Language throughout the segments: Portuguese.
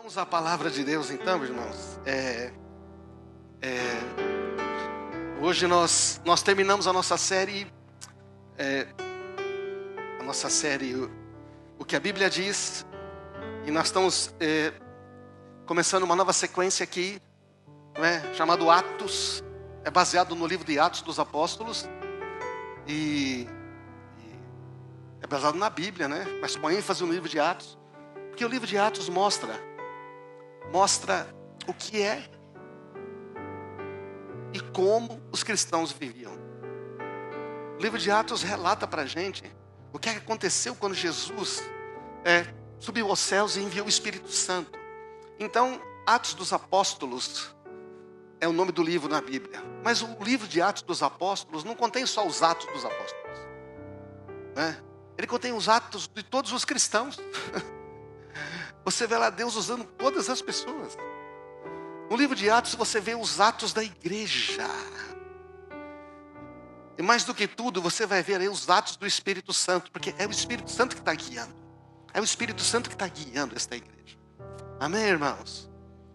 Vamos à palavra de Deus então, irmãos. Hoje nós terminamos a nossa série, o que a Bíblia diz, e nós estamos começando uma nova sequência aqui, chamado Atos. É baseado no livro de Atos dos Apóstolos e é baseado na Bíblia, mas põe ênfase no livro de Atos, porque o livro de Atos mostra o que é e como os cristãos viviam. O livro de Atos relata para a gente o que aconteceu quando Jesus subiu aos céus e enviou o Espírito Santo. Então, Atos dos Apóstolos é o nome do livro na Bíblia. Mas o livro de Atos dos Apóstolos não contém só os atos dos apóstolos, Ele contém os atos de todos os cristãos. Você vê lá Deus usando todas as pessoas. No livro de Atos você vê os atos da igreja. E mais do que tudo, você vai ver aí os atos do Espírito Santo, porque é o Espírito Santo que está guiando. É o Espírito Santo que está guiando esta igreja. Amém, irmãos?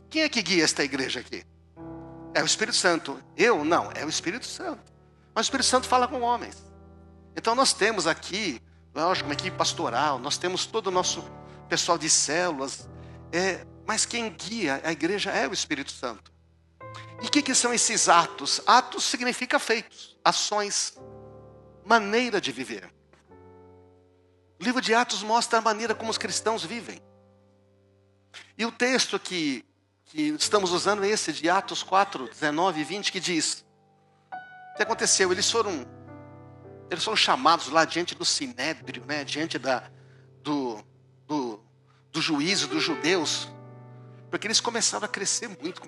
Quem é que guia esta igreja aqui? É o Espírito Santo. Eu? Não, é o Espírito Santo. Mas o Espírito Santo fala com homens. Então nós temos aqui, lógico, uma equipe pastoral, nós temos todo o nosso pessoal de células, mas quem guia a igreja é o Espírito Santo. E o que são esses atos? Atos significa feitos, ações, maneira de viver. O livro de Atos mostra a maneira como os cristãos vivem. E o texto que estamos usando é esse de Atos 4, 19 e 20, que diz: o que aconteceu? Eles foram chamados lá diante do Sinédrio, diante do juízo dos judeus, porque eles começaram a crescer muito,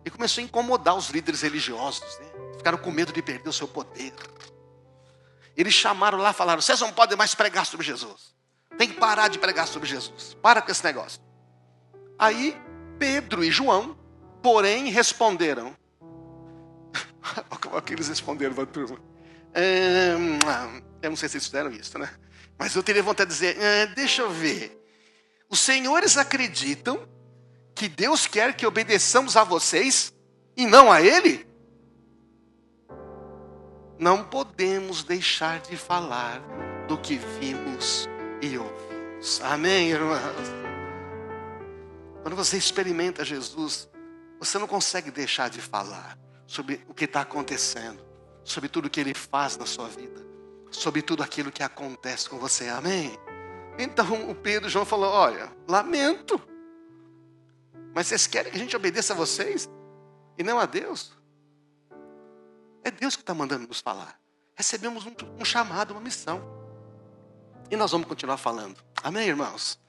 e começou a incomodar os líderes religiosos, Ficaram com medo de perder o seu poder. Eles chamaram lá e falaram: vocês não podem mais pregar sobre Jesus, tem que parar de pregar sobre Jesus, para com esse negócio. Aí Pedro e João, porém, responderam. Como é que eles responderam para a turma? Eu não sei se eles fizeram isso, Mas eu teria vontade de dizer, deixa eu ver. Os senhores acreditam que Deus quer que obedeçamos a vocês e não a Ele? Não podemos deixar de falar do que vimos e ouvimos. Amém, irmãos? Quando você experimenta Jesus, você não consegue deixar de falar sobre o que está acontecendo, sobre tudo que Ele faz na sua vida, sobre tudo aquilo que acontece com você. Amém? Então o Pedro e João falou: olha, lamento, mas vocês querem que a gente obedeça a vocês e não a Deus? É Deus que está mandando nos falar. Recebemos um chamado, uma missão, e nós vamos continuar falando. Amém, irmãos?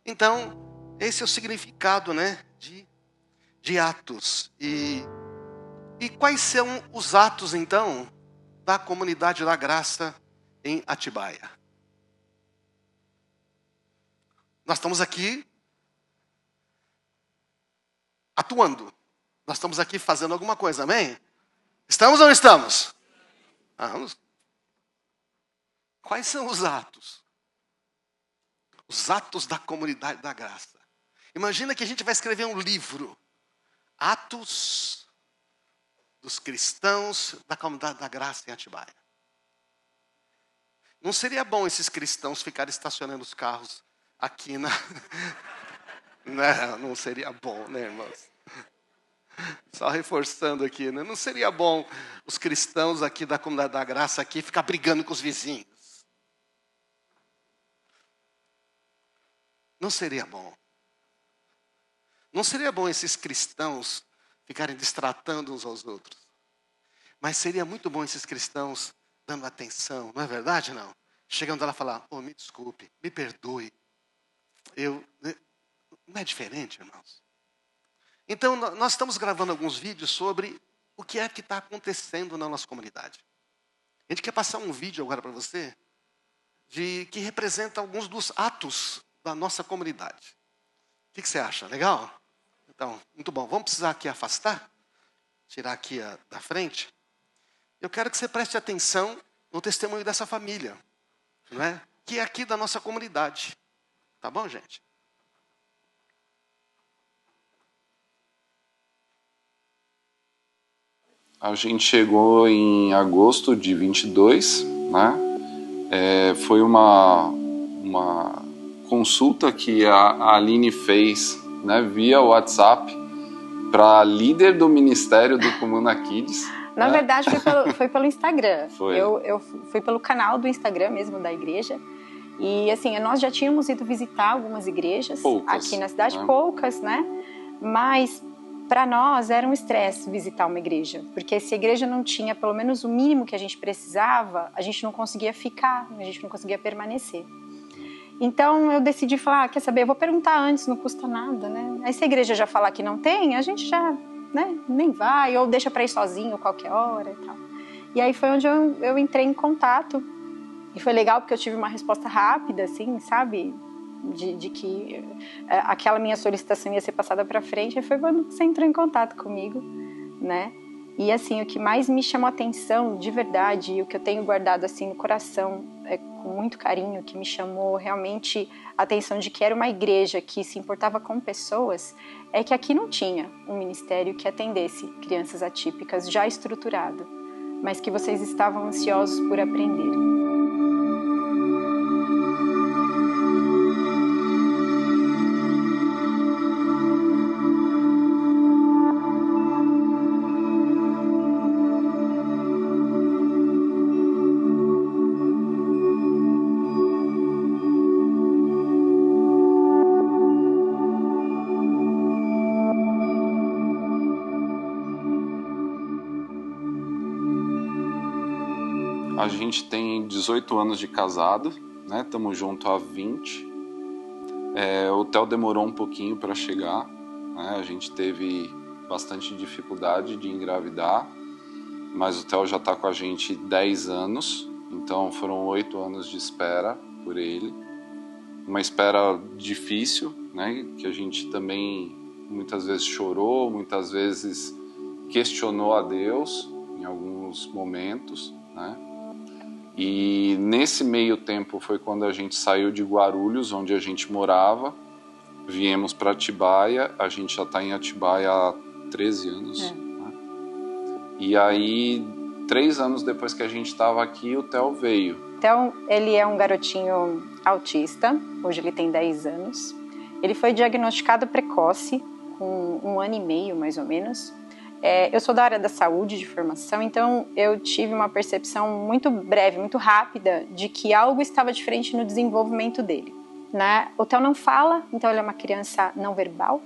Então esse é o significado de Atos. E quais são os atos então da comunidade da graça em Atibaia? Nós estamos aqui atuando. Nós estamos aqui fazendo alguma coisa, amém? Estamos ou não estamos? Vamos. Quais são os atos? Os atos da comunidade da graça. Imagina que a gente vai escrever um livro. Atos dos cristãos da comunidade da graça em Atibaia. Não seria bom esses cristãos ficarem estacionando os carros aqui não seria bom, irmãos? Só reforçando aqui, Não seria bom os cristãos aqui da comunidade da graça aqui ficar brigando com os vizinhos. Não seria bom. Não seria bom esses cristãos ficarem destratando uns aos outros. Mas seria muito bom esses cristãos dando atenção, não é verdade, não? Chegando lá e falar: me desculpe, me perdoe. Não é diferente, irmãos? Então, nós estamos gravando alguns vídeos sobre o que é que está acontecendo na nossa comunidade. A gente quer passar um vídeo agora para você, que representa alguns dos atos da nossa comunidade. O que você acha? Legal? Então, muito bom. Vamos precisar aqui afastar? Tirar aqui da frente? Eu quero que você preste atenção no testemunho dessa família, que é aqui da nossa comunidade. Tá bom, gente? A gente chegou em agosto de 22, né? Foi uma consulta que a Aline fez, né, via WhatsApp para líder do ministério do Comuna Kids. Na verdade, foi pelo Instagram. Foi. Eu fui pelo canal do Instagram mesmo da igreja. E assim, nós já tínhamos ido visitar algumas igrejas aqui na cidade, né? Poucas, né? Mas para nós era um estresse visitar uma igreja, porque se a igreja não tinha pelo menos o mínimo que a gente precisava, a gente não conseguia ficar, a gente não conseguia permanecer. Então eu decidi falar, quer saber, eu vou perguntar antes, não custa nada, né? Aí se a igreja já falar que não tem, a gente já, né, nem vai, ou deixa para ir sozinho qualquer hora e tal. E aí foi onde eu entrei em contato. E foi legal porque eu tive uma resposta rápida, assim, sabe? De que aquela minha solicitação ia ser passada para frente. E foi quando você entrou em contato comigo, né? E assim, o que mais me chamou a atenção, de verdade, e o que eu tenho guardado assim no coração, com muito carinho, que me chamou realmente a atenção de que era uma igreja que se importava com pessoas, é que aqui não tinha um ministério que atendesse crianças atípicas já estruturado, mas que vocês estavam ansiosos por aprender. A gente tem 18 anos de casado, né? Estamos juntos há 20. O Theo demorou um pouquinho para chegar, né? A gente teve bastante dificuldade de engravidar, mas o Theo já está com a gente 10 anos, então foram 8 anos de espera por ele. Uma espera difícil, né? Que a gente também muitas vezes chorou, muitas vezes questionou a Deus em alguns momentos, né? E nesse meio tempo foi quando a gente saiu de Guarulhos, onde a gente morava, viemos para Atibaia, a gente já está em Atibaia há 13 anos. Né? E aí, 3 anos depois que a gente estava aqui, o Theo veio. Então, ele é um garotinho autista, hoje ele tem 10 anos. Ele foi diagnosticado precoce, com 1 ano e meio mais ou menos. Eu sou da área da saúde de formação, então eu tive uma percepção muito breve, muito rápida, de que algo estava diferente no desenvolvimento dele. Né? O Theo não fala, então ele é uma criança não verbal.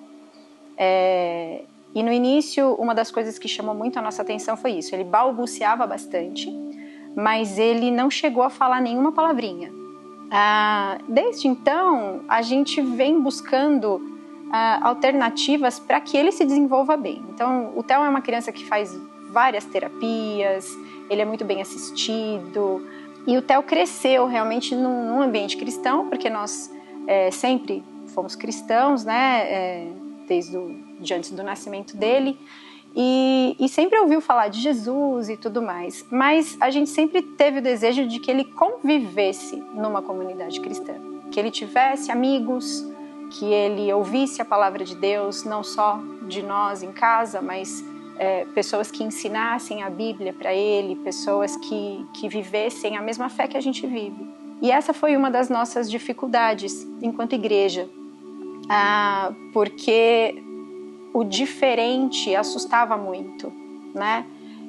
E no início, uma das coisas que chamou muito a nossa atenção foi isso. Ele balbuciava bastante, mas ele não chegou a falar nenhuma palavrinha. Desde então, a gente vem buscando alternativas para que ele se desenvolva bem. Então, o Theo é uma criança que faz várias terapias, ele é muito bem assistido, e o Theo cresceu realmente num ambiente cristão, porque nós sempre fomos cristãos, né, de antes do nascimento dele, e sempre ouviu falar de Jesus e tudo mais, mas a gente sempre teve o desejo de que ele convivesse numa comunidade cristã, que ele tivesse amigos, que ele ouvisse a palavra de Deus, não só de nós em casa, mas pessoas que ensinassem a Bíblia para ele, pessoas que vivessem a mesma fé que a gente vive. E essa foi uma das nossas dificuldades enquanto igreja, porque o diferente assustava muito, né?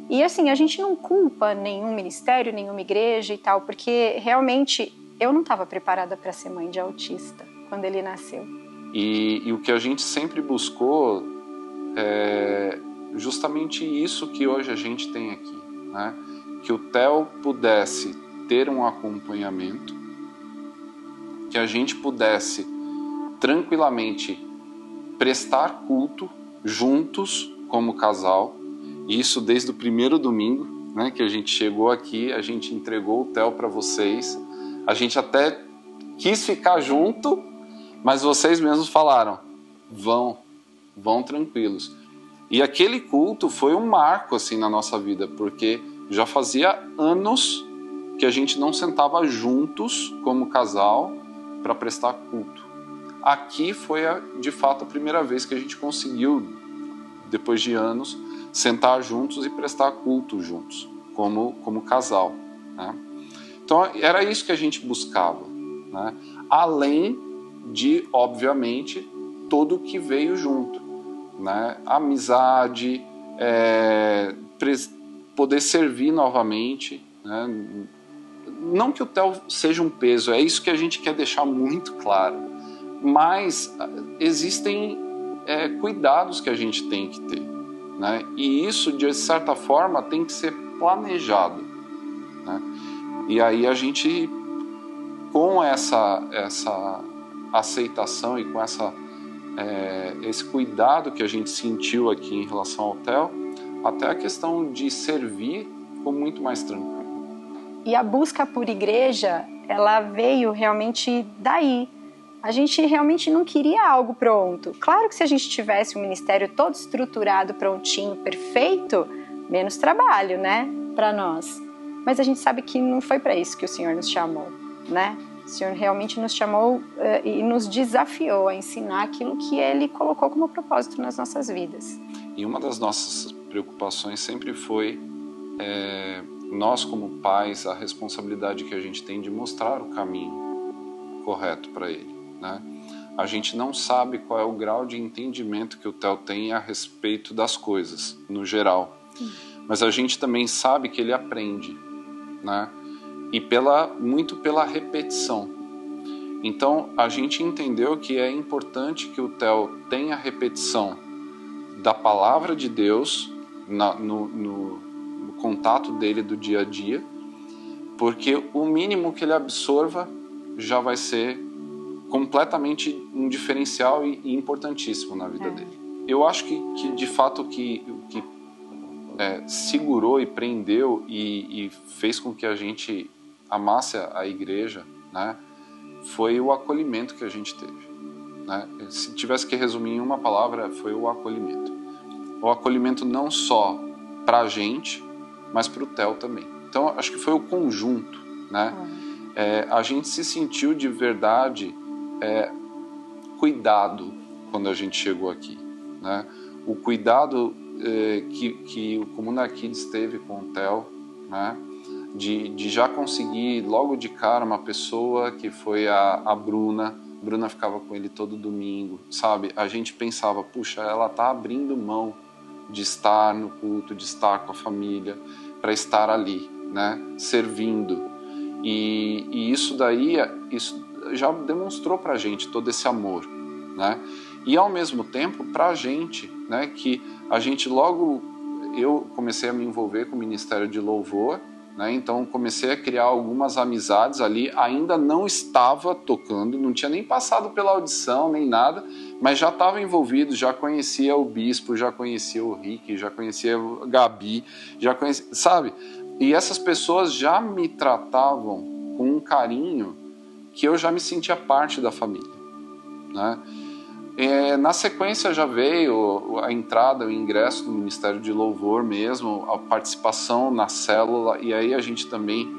E assim, a gente não culpa nenhum ministério, nenhuma igreja e tal, porque realmente eu não estava preparada para ser mãe de autista quando ele nasceu. E o que a gente sempre buscou é justamente isso que hoje a gente tem aqui, né? Que o Theo pudesse ter um acompanhamento, que a gente pudesse tranquilamente prestar culto juntos como casal, e isso desde o primeiro domingo, né, que a gente chegou aqui, a gente entregou o Theo para vocês, a gente até quis ficar junto, mas vocês mesmos falaram, vão tranquilos. E aquele culto foi um marco assim na nossa vida, porque já fazia anos que a gente não sentava juntos como casal para prestar culto. aqui foi, de fato, a primeira vez que a gente conseguiu, depois de anos, sentar juntos e prestar culto juntos, como casal, né? Então, era isso que a gente buscava, né? Além de, obviamente, tudo que veio junto, né? Amizade, poder servir novamente, né? Não que o Theo seja um peso, é isso que a gente quer deixar muito claro, mas existem cuidados que a gente tem que ter, né? E isso, de certa forma, tem que ser planejado, né? E aí a gente, com essa aceitação e com esse cuidado que a gente sentiu aqui em relação ao Theo, até a questão de servir ficou muito mais tranquilo. E a busca por igreja, ela veio realmente daí. A gente realmente não queria algo pronto. Claro que se a gente tivesse um ministério todo estruturado, prontinho, perfeito, menos trabalho, né, para nós. Mas a gente sabe que não foi para isso que o Senhor nos chamou, né? O Senhor realmente nos chamou e nos desafiou a ensinar aquilo que Ele colocou como propósito nas nossas vidas. E uma das nossas preocupações sempre foi, nós como pais, a responsabilidade que a gente tem de mostrar o caminho correto para ele, né? A gente não sabe qual é o grau de entendimento que o Theo tem a respeito das coisas, no geral. Mas a gente também sabe que ele aprende, né? E muito pela repetição. Então, a gente entendeu que é importante que o Theo tenha repetição da palavra de Deus no contato dele do dia a dia, porque o mínimo que ele absorva já vai ser completamente um diferencial e importantíssimo na vida dele. Eu acho que de fato o que segurou e prendeu e fez com que a gente amasse a igreja, né, foi o acolhimento que a gente teve, né? Se tivesse que resumir em uma palavra, foi o acolhimento. O acolhimento não só para a gente, mas para o Theo também. Então, acho que foi o conjunto, né? A gente se sentiu de verdade cuidado quando a gente chegou aqui, né? O cuidado que o Comuna Kids teve com o Theo, né? De já conseguir logo de cara uma pessoa que foi a Bruna. A Bruna ficava com ele todo domingo, sabe? A gente pensava, puxa, ela tá abrindo mão de estar no culto, de estar com a família, para estar ali, né? Servindo. E isso daí, isso já demonstrou pra gente todo esse amor, né? E ao mesmo tempo pra gente, né? Que a gente eu comecei a me envolver com o Ministério de Louvor, né? Então comecei a criar algumas amizades ali, ainda não estava tocando, não tinha nem passado pela audição, nem nada, mas já estava envolvido, já conhecia o Bispo, já conhecia o Rick, já conhecia o Gabi, já conhecia, sabe? E essas pessoas já me tratavam com um carinho que eu já me sentia parte da família, né? Na sequência já veio a entrada, o ingresso no Ministério de Louvor mesmo, a participação na célula, e aí a gente também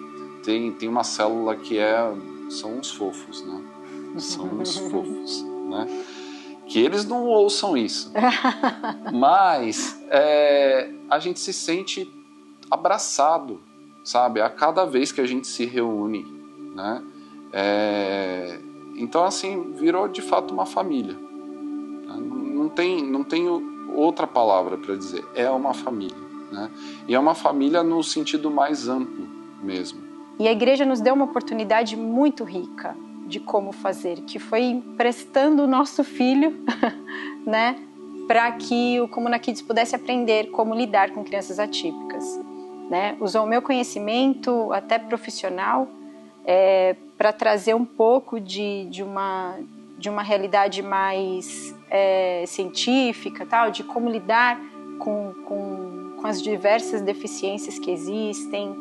tem uma célula que são uns fofos, né? São uns fofos, né? Que eles não ouçam isso, mas a gente se sente abraçado, sabe? A cada vez que a gente se reúne, né? Então, assim, virou de fato uma família. Não tenho outra palavra para dizer. É uma família, né? E é uma família no sentido mais amplo mesmo. E a igreja nos deu uma oportunidade muito rica de como fazer, que foi emprestando o nosso filho, né? Para que o Comuna Kids pudesse aprender como lidar com crianças atípicas, né? Usou o meu conhecimento, até profissional, para trazer um pouco de uma realidade mais científica, tal, de como lidar com as diversas deficiências que existem,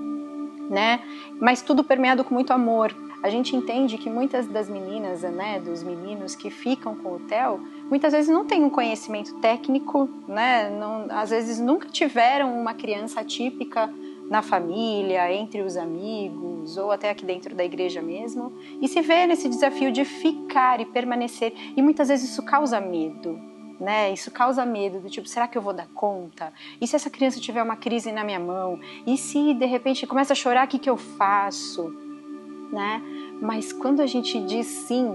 né? Mas tudo permeado com muito amor. A gente entende que muitas das meninas, né, dos meninos que ficam com o Theo, muitas vezes não têm um conhecimento técnico, né? Às vezes nunca tiveram uma criança atípica na família, entre os amigos, ou até aqui dentro da igreja mesmo, e se vê nesse desafio de ficar e permanecer. E muitas vezes isso causa medo, né? Isso causa medo do tipo, será que eu vou dar conta? E se essa criança tiver uma crise na minha mão? E se de repente começa a chorar, o que eu faço? Né? Mas quando a gente diz sim,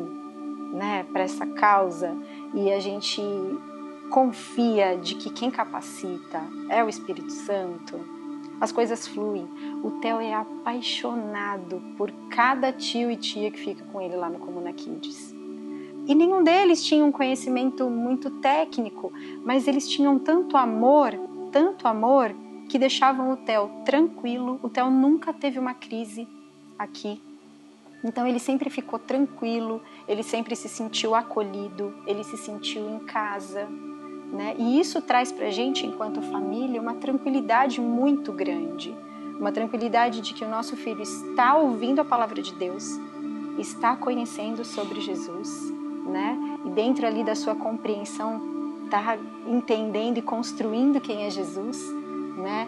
né, para essa causa, e a gente confia de que quem capacita é o Espírito Santo, as coisas fluem. O Theo é apaixonado por cada tio e tia que fica com ele lá no Comuna Kids. E nenhum deles tinha um conhecimento muito técnico, mas eles tinham tanto amor, que deixavam o Theo tranquilo. O Theo nunca teve uma crise aqui. Então ele sempre ficou tranquilo, ele sempre se sentiu acolhido, ele se sentiu em casa, né? E isso traz pra gente, enquanto família, uma tranquilidade muito grande. Uma tranquilidade de que o nosso filho está ouvindo a palavra de Deus, está conhecendo sobre Jesus, né? E dentro ali da sua compreensão, está entendendo e construindo quem é Jesus, né?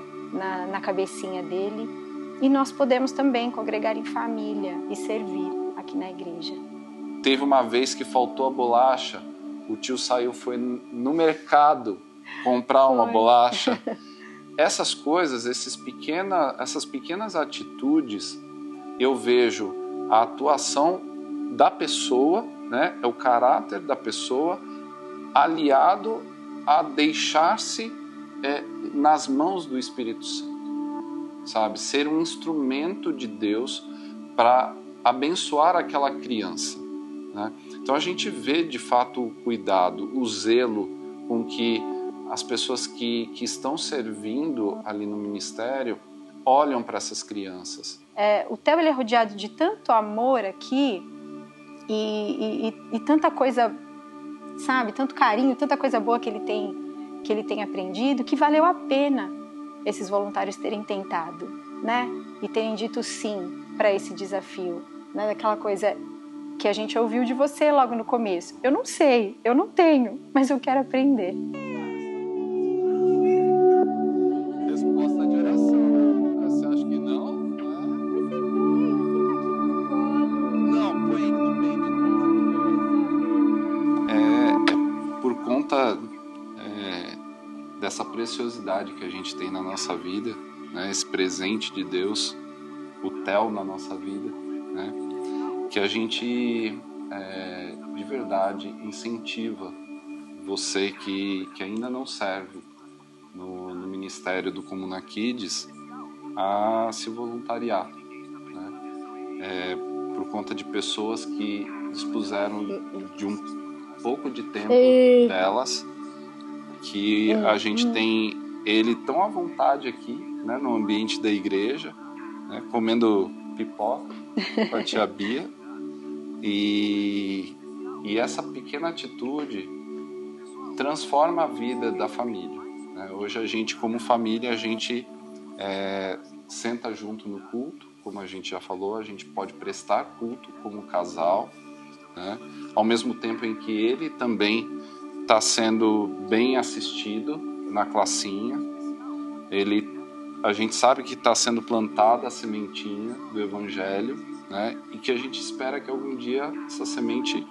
Na cabecinha dele. E nós podemos também congregar em família e servir aqui na igreja. Teve uma vez que faltou a bolacha, o tio saiu, foi no mercado comprar uma bolacha. Essas coisas, essas pequenas atitudes, eu vejo a atuação da pessoa, né? É o caráter da pessoa aliado a deixar-se nas mãos do Espírito Santo. Sabe, ser um instrumento de Deus para abençoar aquela criança, né? Então a gente vê de fato o cuidado, o zelo com que as pessoas que estão servindo ali no ministério olham para essas crianças. O Theo, ele é rodeado de tanto amor aqui e tanta coisa, sabe, tanto carinho, tanta coisa boa que ele tem aprendido, que valeu a pena esses voluntários terem tentado, né? E terem dito sim para esse desafio, né? Daquela coisa que a gente ouviu de você logo no começo. Eu não sei, eu não tenho, mas eu quero aprender. Resposta de oração. Você acha que não? Não, põe tudo bem. Por conta dessa preciosidade que a gente tem na nossa vida, né, esse presente de Deus, o Theo na nossa vida, né, que a gente de verdade incentiva você que ainda não serve no ministério do Comuna Kids a se voluntariar, né, por conta de pessoas que dispuseram de um pouco de tempo delas, que a gente tem ele tão à vontade aqui, né, no ambiente da igreja, né, comendo pipoca com a tia Bia, e essa pequena atitude transforma a vida da família, né? Hoje a gente, como família, a gente senta junto no culto, como a gente já falou, a gente pode prestar culto como casal, né, ao mesmo tempo em que ele também está sendo bem assistido na classinha. A gente sabe que está sendo plantada a sementinha do Evangelho, né? E que a gente espera que algum dia essa semente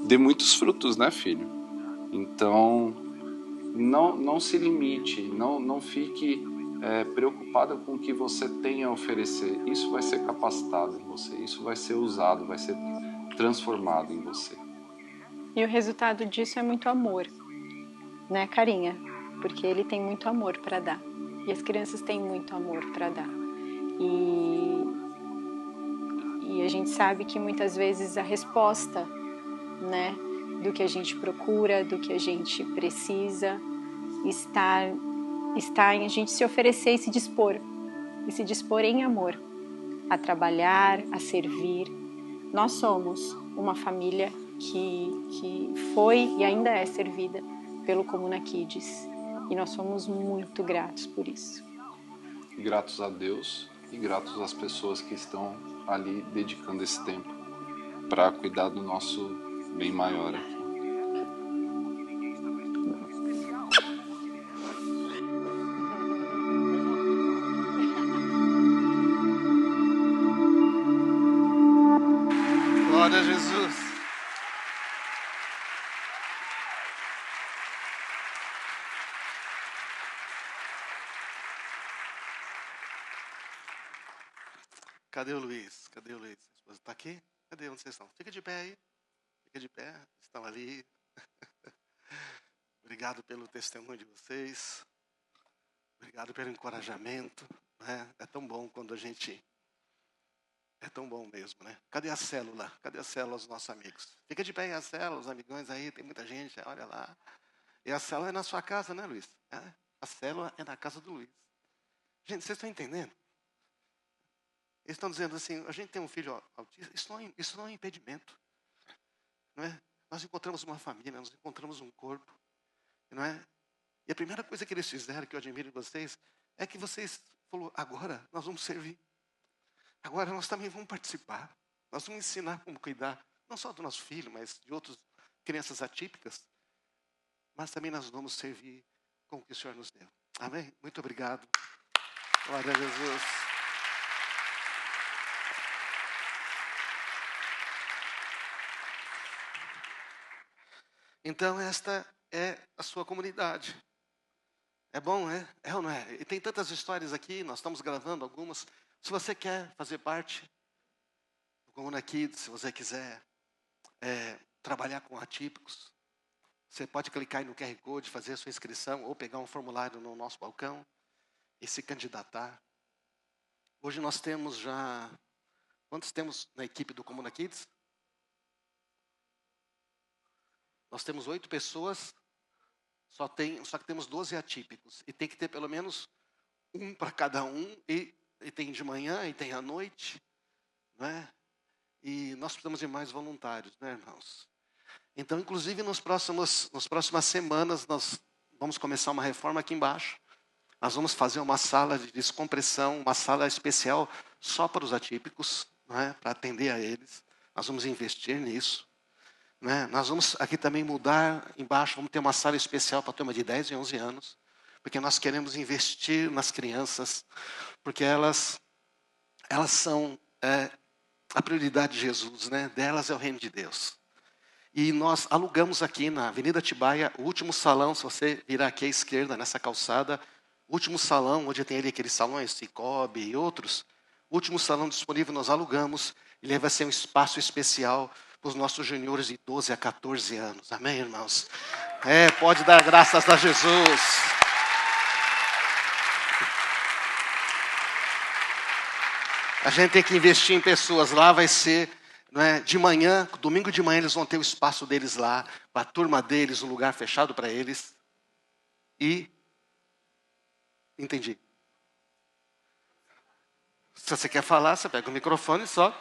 dê muitos frutos, né, filho? Então, não se limite, não fique preocupado com o que você tem a oferecer. Isso vai ser capacitado em você, isso vai ser usado, vai ser transformado em você. E o resultado disso é muito amor, né, Carinha? Porque ele tem muito amor para dar. E as crianças têm muito amor para dar. E a gente sabe que muitas vezes a resposta, né, do que a gente procura, do que a gente precisa, está em a gente se oferecer e se dispor em amor, a trabalhar, a servir. Nós somos uma família que foi e ainda é servida pelo Comuna Kids, e nós somos muito gratos por isso. Gratos a Deus e gratos às pessoas que estão ali dedicando esse tempo para cuidar do nosso bem maior aqui. Cadê o Luiz? Cadê o Luiz? A esposa está aqui? Cadê? Onde vocês estão? Fica de pé aí. Fica de pé. Estão ali. Obrigado pelo testemunho de vocês. Obrigado pelo encorajamento. Né? É tão bom quando a gente... É tão bom mesmo, né? Cadê a célula? Cadê a célula dos nossos amigos? Fica de pé aí a célula, os amigões aí, tem muita gente, olha lá. E a célula é na sua casa, né, Luiz? É? A célula é na casa do Luiz. Gente, vocês estão entendendo? Eles estão dizendo assim, a gente tem um filho autista, isso não é impedimento. Não é? Nós encontramos uma família, nós encontramos um corpo. Não é? E a primeira coisa que eles fizeram, que eu admiro em vocês, é que vocês falaram, agora nós vamos servir. Agora nós também vamos participar. Nós vamos ensinar como cuidar, não só do nosso filho, mas de outras crianças atípicas. Mas também nós vamos servir com o que o Senhor nos deu. Amém? Muito obrigado. Glória a Jesus. Então esta é a sua comunidade. É bom, é? É ou não é? E tem tantas histórias aqui, nós estamos gravando algumas. Se você quer fazer parte do Comuna Kids, se você quiser trabalhar com atípicos, você pode clicar aí no QR Code, fazer a sua inscrição ou pegar um formulário no nosso balcão e se candidatar. Hoje nós temos já... Quantos temos na equipe do Comuna Kids? Nós temos 8 pessoas, só que temos 12 atípicos. E tem que ter pelo menos um para cada um, e tem de manhã e tem à noite, né? E nós precisamos de mais voluntários, né, irmãos? Então, inclusive, nas próximas semanas, nós vamos começar uma reforma aqui embaixo. Nós vamos fazer uma sala de descompressão, uma sala especial só para os atípicos, né, para atender a eles. Nós vamos investir nisso. Né? Nós vamos aqui também mudar embaixo, vamos ter uma sala especial para a turma de 10 e 11 anos, porque nós queremos investir nas crianças, porque elas são a prioridade de Jesus, né? Delas é o reino de Deus. E nós alugamos aqui na Avenida Atibaia o último salão, se você virar aqui à esquerda, nessa calçada, o último salão, onde tem ali aqueles salões, Cicobi e outros, o último salão disponível nós alugamos, ele vai ser um espaço especial para os nossos juniores de 12 a 14 anos. Amém, irmãos? Pode dar graças a Jesus. A gente tem que investir em pessoas. Lá vai ser, né, de manhã, domingo de manhã eles vão ter o espaço deles lá, a turma deles, um lugar fechado para eles. E... Entendi. Se você quer falar, você pega o microfone só.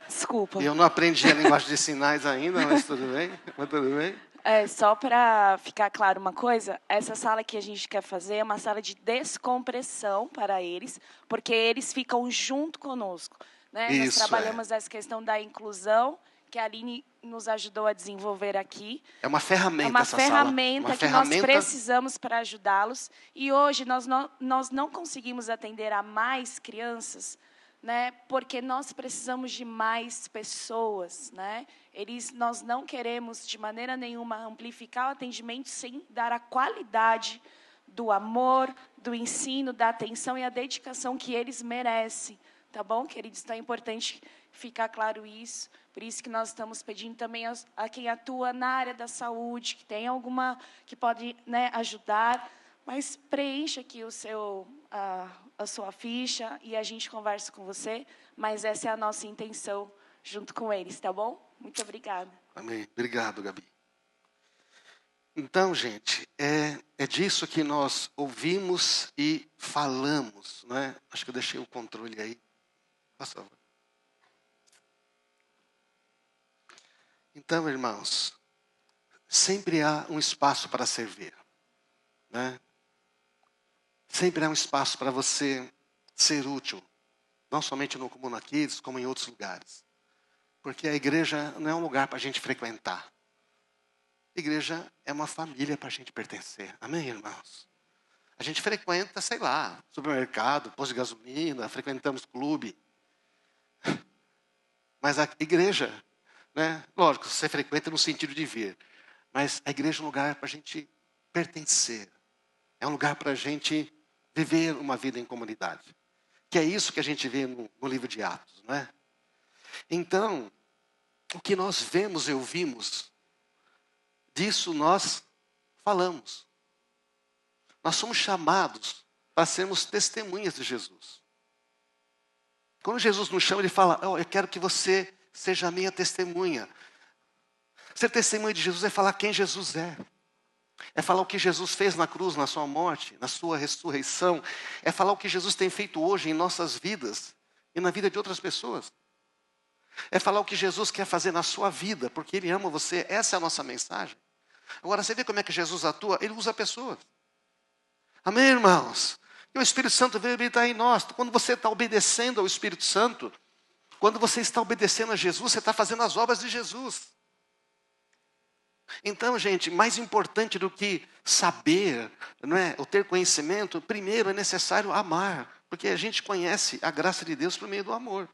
Desculpa. Eu não aprendi a linguagem de sinais ainda, mas tudo bem. Só para ficar claro uma coisa, essa sala que a gente quer fazer é uma sala de descompressão para eles, porque eles ficam junto conosco. Né? Nós trabalhamos essa questão da inclusão, que a Aline nos ajudou a desenvolver aqui. É uma ferramenta, essa ferramenta que nós precisamos para ajudá-los. E hoje nós não conseguimos atender a mais crianças, né, porque nós precisamos de mais pessoas, né? Nós não queremos de maneira nenhuma amplificar o atendimento sem dar a qualidade do amor, do ensino, da atenção e a dedicação que eles merecem, tá bom, queridos? Então é importante ficar claro isso. Por isso que nós estamos pedindo também a quem atua na área da saúde, que tem alguma que pode, né, ajudar, mas preencha aqui a sua ficha e a gente conversa com você, mas essa é a nossa intenção junto com eles, tá bom? Muito obrigada. Amém. Obrigado, Gabi. Então, gente, é disso que nós ouvimos e falamos, não é? Acho que eu deixei o controle aí. Por favor. Então, irmãos, sempre há um espaço para servir, né? Sempre há um espaço para você ser útil, não somente no Comuna Kids, como em outros lugares. Porque a igreja não é um lugar para a gente frequentar. A igreja é uma família para a gente pertencer. Amém, irmãos? A gente frequenta, sei lá, supermercado, posto de gasolina, frequentamos clube. Mas a igreja, né? Lógico, você frequenta no sentido de vir. Mas a igreja é um lugar para a gente pertencer. É um lugar para a gente viver uma vida em comunidade. Que é isso que a gente vê no livro de Atos, não é? Então, o que nós vemos e ouvimos, disso nós falamos. Nós somos chamados para sermos testemunhas de Jesus. Quando Jesus nos chama, ele fala, eu quero que você seja a minha testemunha. Ser testemunha de Jesus é falar quem Jesus é. É falar o que Jesus fez na cruz, na sua morte, na sua ressurreição. É falar o que Jesus tem feito hoje em nossas vidas e na vida de outras pessoas. É falar o que Jesus quer fazer na sua vida, porque Ele ama você. Essa é a nossa mensagem. Agora, você vê como é que Jesus atua? Ele usa pessoas. Amém, irmãos? E o Espírito Santo veio habitar em nós. Quando você está obedecendo ao Espírito Santo, quando você está obedecendo a Jesus, você está fazendo as obras de Jesus. Então, gente, mais importante do que saber, não é, ou ter conhecimento, primeiro é necessário amar, porque a gente conhece a graça de Deus por meio do amor.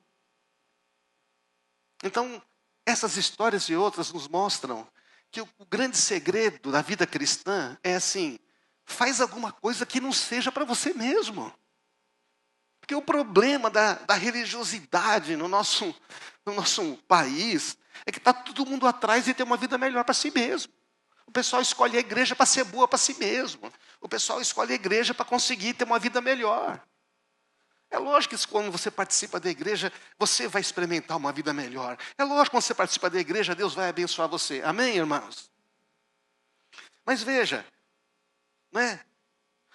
Então, essas histórias e outras nos mostram que o grande segredo da vida cristã é assim, faz alguma coisa que não seja para você mesmo. Porque o problema da religiosidade no nosso país é que está todo mundo atrás de ter uma vida melhor para si mesmo. O pessoal escolhe a igreja para ser boa para si mesmo. O pessoal escolhe a igreja para conseguir ter uma vida melhor. É lógico que quando você participa da igreja, você vai experimentar uma vida melhor. É lógico que quando você participa da igreja, Deus vai abençoar você. Amém, irmãos? Mas veja, não é?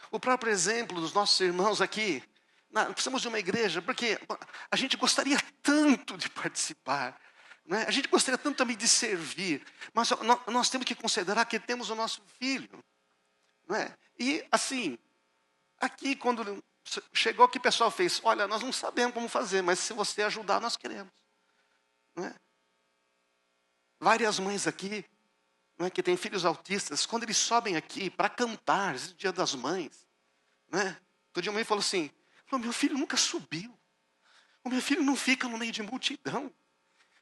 O próprio exemplo dos nossos irmãos aqui, precisamos de uma igreja, porque a gente gostaria tanto de participar, não é? A gente gostaria tanto também de servir, mas nós temos que considerar que temos o nosso filho, não é? E assim, aqui quando chegou, o que o pessoal fez? Olha, nós não sabemos como fazer, mas se você ajudar, nós queremos, não é? Várias mães aqui, não é, que têm filhos autistas, quando eles sobem aqui para cantar, esse Dia das Mães, não é? Todo dia a mãe falou assim, meu filho nunca subiu, o meu filho não fica no meio de multidão,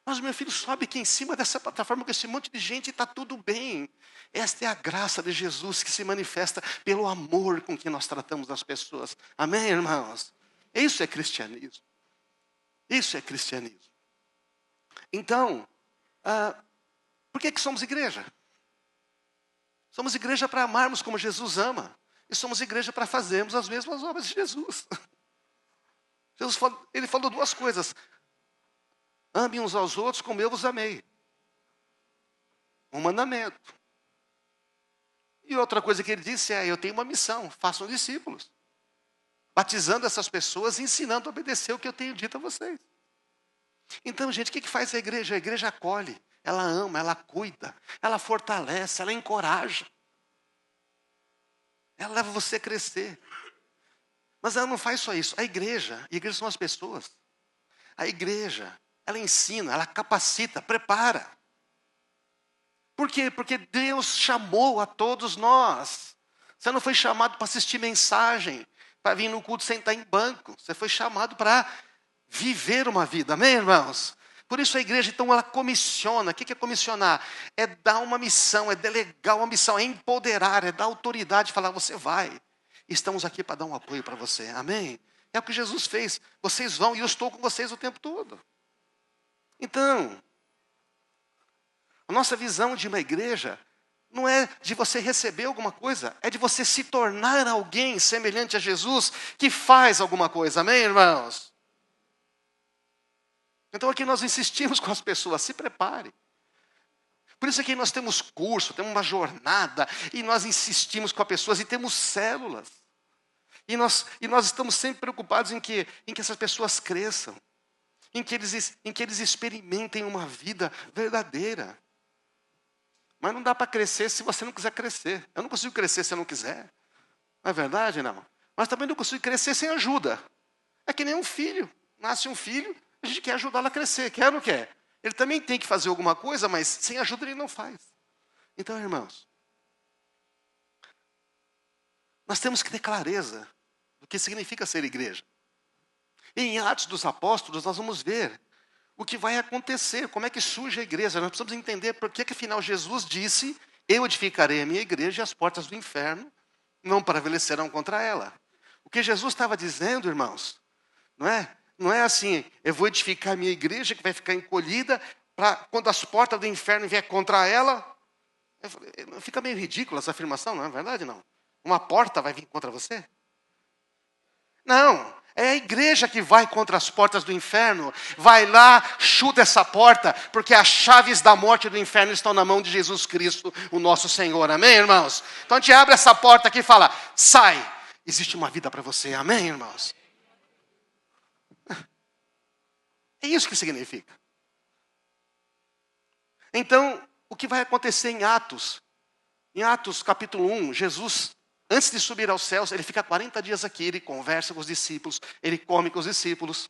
mas o meu filho sobe aqui em cima dessa plataforma com esse monte de gente e está tudo bem. Esta é a graça de Jesus que se manifesta pelo amor com que nós tratamos as pessoas. Amém, irmãos? Isso é cristianismo. Isso é cristianismo. Então, por que somos igreja? Somos igreja para amarmos como Jesus ama. E somos igreja para fazermos as mesmas obras de Jesus. Ele falou duas coisas. Amem uns aos outros como eu vos amei. Um mandamento. E outra coisa que ele disse é, eu tenho uma missão, façam discípulos. Batizando essas pessoas e ensinando a obedecer o que eu tenho dito a vocês. Então, gente, o que faz a igreja? A igreja acolhe, ela ama, ela cuida, ela fortalece, ela encoraja. Ela leva você a crescer. Mas ela não faz só isso. A igreja são as pessoas. A igreja, ela ensina, ela capacita, prepara. Por quê? Porque Deus chamou a todos nós. Você não foi chamado para assistir mensagem, para vir no culto sentar em banco. Você foi chamado para viver uma vida. Amém, irmãos? Por isso a igreja, então, ela comissiona. O que é comissionar? É dar uma missão, é delegar uma missão, é empoderar, é dar autoridade, falar, você vai. Estamos aqui para dar um apoio para você. Amém? É o que Jesus fez. Vocês vão e eu estou com vocês o tempo todo. Então, a nossa visão de uma igreja não é de você receber alguma coisa, é de você se tornar alguém semelhante a Jesus que faz alguma coisa. Amém, irmãos? Então aqui nós insistimos com as pessoas, se prepare. Por isso aqui nós temos curso, temos uma jornada, e nós insistimos com as pessoas e temos células. E nós estamos sempre preocupados em que essas pessoas cresçam, em que eles experimentem uma vida verdadeira. Mas não dá para crescer se você não quiser crescer. Eu não consigo crescer se eu não quiser. Não é verdade, não? Mas também não consigo crescer sem ajuda. É que nem um filho. Nasce um filho, a gente quer ajudá-lo a crescer. Quer ou não quer? Ele também tem que fazer alguma coisa, mas sem ajuda ele não faz. Então, irmãos, nós temos que ter clareza do que significa ser igreja. E em Atos dos Apóstolos nós vamos ver o que vai acontecer, como é que surge a igreja. Nós precisamos entender por que afinal Jesus disse, eu edificarei a minha igreja e as portas do inferno não prevalecerão contra ela. O que Jesus estava dizendo, irmãos, Não é? Não é assim, eu vou edificar a minha igreja que vai ficar encolhida, para quando as portas do inferno vier contra ela. Fica meio ridícula essa afirmação, não é verdade? Não. Uma porta vai vir contra você? Não, é a igreja que vai contra as portas do inferno. Vai lá, chuta essa porta, porque as chaves da morte e do inferno estão na mão de Jesus Cristo, o nosso Senhor. Amém, irmãos? Então a gente abre essa porta aqui e fala, sai, existe uma vida para você. Amém, irmãos? É isso que significa. Então, o que vai acontecer em Atos? Em Atos capítulo 1, Jesus, antes de subir aos céus, ele fica 40 dias aqui, ele conversa com os discípulos, ele come com os discípulos,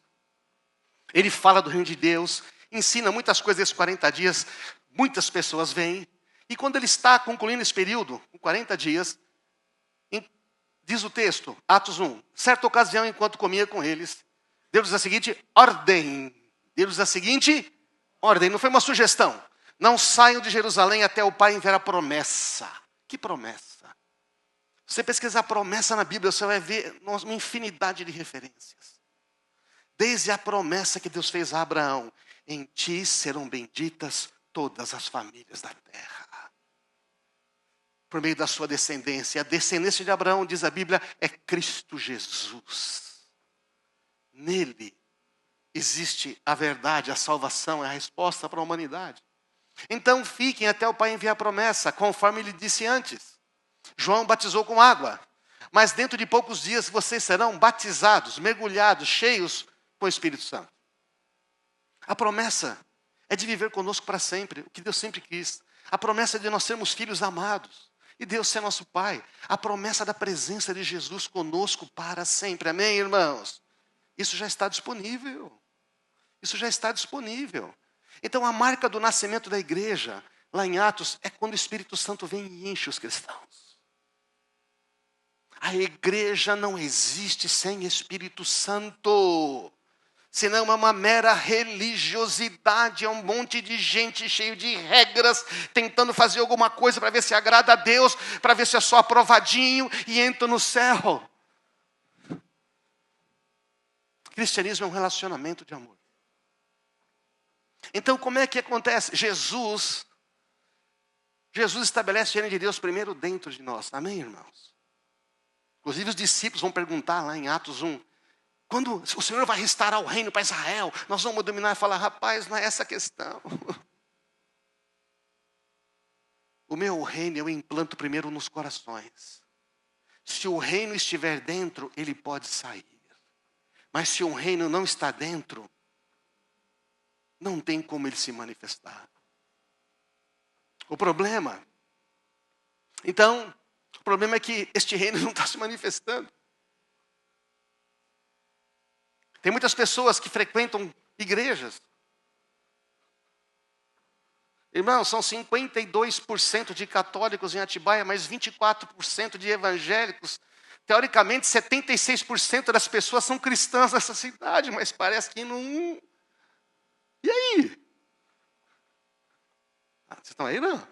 ele fala do reino de Deus, ensina muitas coisas nesses 40 dias, muitas pessoas vêm, e quando ele está concluindo esse período, com 40 dias, diz o texto, Atos 1, certa ocasião, enquanto comia com eles, deu-lhes a seguinte ordem, não foi uma sugestão, não saiam de Jerusalém até o Pai enviar a promessa. Que promessa? Se você pesquisar promessa na Bíblia, você vai ver uma infinidade de referências. Desde a promessa que Deus fez a Abraão, em ti serão benditas todas as famílias da terra. Por meio da sua descendência. A descendência de Abraão, diz a Bíblia, é Cristo Jesus. Nele existe a verdade, a salvação, é a resposta para a humanidade. Então fiquem até o Pai enviar a promessa, conforme ele disse antes. João batizou com água, mas dentro de poucos dias vocês serão batizados, mergulhados, cheios com o Espírito Santo. A promessa é de viver conosco para sempre, o que Deus sempre quis. A promessa é de nós sermos filhos amados e Deus ser nosso Pai. A promessa da presença de Jesus conosco para sempre. Amém, irmãos? Isso já está disponível. Isso já está disponível. Então a marca do nascimento da igreja, lá em Atos, é quando o Espírito Santo vem e enche os cristãos. A igreja não existe sem Espírito Santo. Senão é uma mera religiosidade, é um monte de gente cheio de regras, tentando fazer alguma coisa para ver se agrada a Deus, para ver se é só aprovadinho e entra no céu. Cristianismo é um relacionamento de amor. Então, como é que acontece? Jesus estabelece o reino de Deus primeiro dentro de nós. Amém, irmãos? Inclusive, os discípulos vão perguntar lá em Atos 1, quando o Senhor vai restaurar o reino para Israel, nós vamos dominar e falar, rapaz, não é essa a questão. O meu reino eu implanto primeiro nos corações. Se o reino estiver dentro, ele pode sair. Mas se o reino não está dentro, não tem como ele se manifestar. O problema é que este reino não está se manifestando. Tem muitas pessoas que frequentam igrejas. Irmãos, são 52% de católicos em Atibaia, mais 24% de evangélicos. Teoricamente, 76% das pessoas são cristãs nessa cidade, mas parece que não... E aí? Vocês estão aí, não?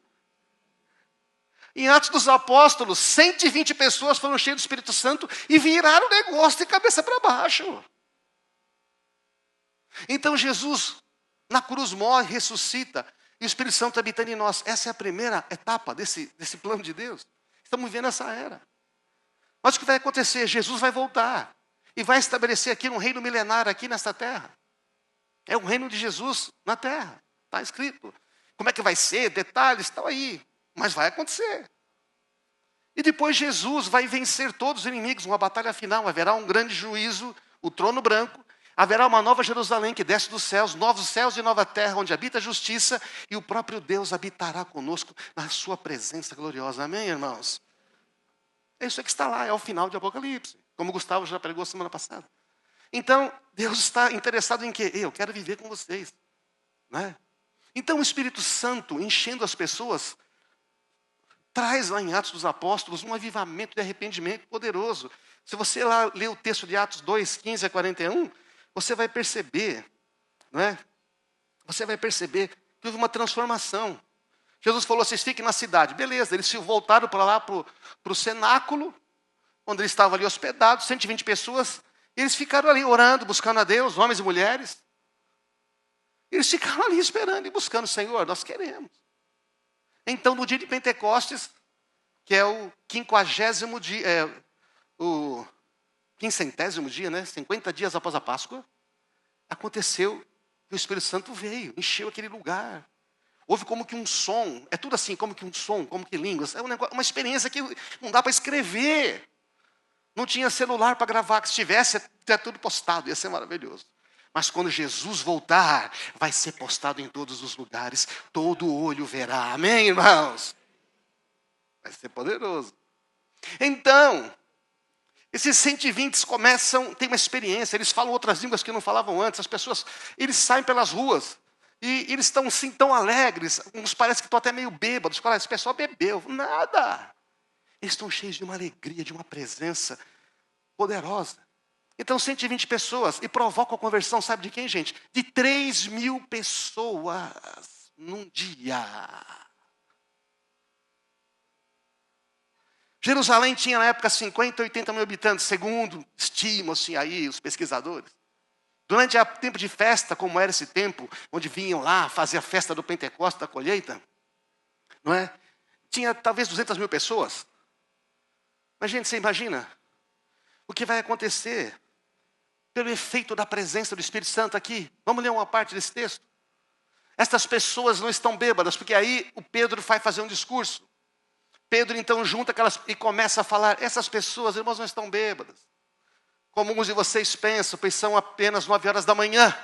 Em Atos dos Apóstolos, 120 pessoas foram cheias do Espírito Santo e viraram o negócio de cabeça para baixo. Então Jesus, na cruz, morre, ressuscita, e o Espírito Santo habitando em nós. Essa é a primeira etapa desse plano de Deus. Estamos vivendo essa era. Mas o que vai acontecer? Jesus vai voltar e vai estabelecer aqui um reino milenar aqui nesta terra. É o reino de Jesus na terra. Está escrito. Como é que vai ser? Detalhes estão aí. Mas vai acontecer. E depois Jesus vai vencer todos os inimigos. Uma batalha final. Haverá um grande juízo, o trono branco. Haverá uma nova Jerusalém que desce dos céus, novos céus e nova terra, onde habita a justiça. E o próprio Deus habitará conosco na sua presença gloriosa. Amém, irmãos? É isso que está lá. É o final de Apocalipse. Como o Gustavo já pregou semana passada. Então, Deus está interessado em quê? Eu quero viver com vocês. Né? Então, o Espírito Santo, enchendo as pessoas, traz lá em Atos dos Apóstolos um avivamento de arrependimento poderoso. Se você lá ler o texto de Atos 2, 15 a 41, você vai perceber, não é? Você vai perceber que houve uma transformação. Jesus falou, vocês fiquem na cidade. Beleza, eles se voltaram para lá, para o cenáculo, onde eles estavam ali hospedados, 120 pessoas, Eles ficaram ali orando, buscando a Deus, homens e mulheres. Eles ficaram ali esperando e buscando, Senhor, nós queremos. Então, no dia de Pentecostes, que é o 50º dia, o 500º dia, né? 50 dias após a Páscoa, aconteceu que o Espírito Santo veio, encheu aquele lugar. Houve como que um som, é tudo assim, como que um som, como que línguas. É uma experiência que não dá para escrever. Não tinha celular para gravar, que se tivesse, ia tudo postado, ia ser maravilhoso. Mas quando Jesus voltar, vai ser postado em todos os lugares, todo olho verá. Amém, irmãos? Vai ser poderoso. Então, esses 120 começam, tem uma experiência, eles falam outras línguas que não falavam antes, as pessoas, eles saem pelas ruas, e eles estão assim tão alegres, uns parecem que estão até meio bêbados, falam, esse pessoal bebeu, nada. Eles estão cheios de uma alegria, de uma presença poderosa. Então 120 pessoas, e provocam a conversão, sabe de quem, gente? De 3.000 pessoas num dia. Jerusalém tinha na época 50, 80 mil habitantes, segundo estimam assim, aí os pesquisadores. Durante o tempo de festa, como era esse tempo, onde vinham lá fazer a festa do Pentecostes, da colheita, não é? Tinha talvez 200 mil pessoas. Mas, gente, você imagina o que vai acontecer pelo efeito da presença do Espírito Santo aqui? Vamos ler uma parte desse texto? Estas pessoas não estão bêbadas, porque aí o Pedro vai fazer um discurso. Pedro, então, junta aquelas e começa a falar, essas pessoas, irmãos, não estão bêbadas. Como alguns de vocês pensam, pois são apenas 9 horas da manhã.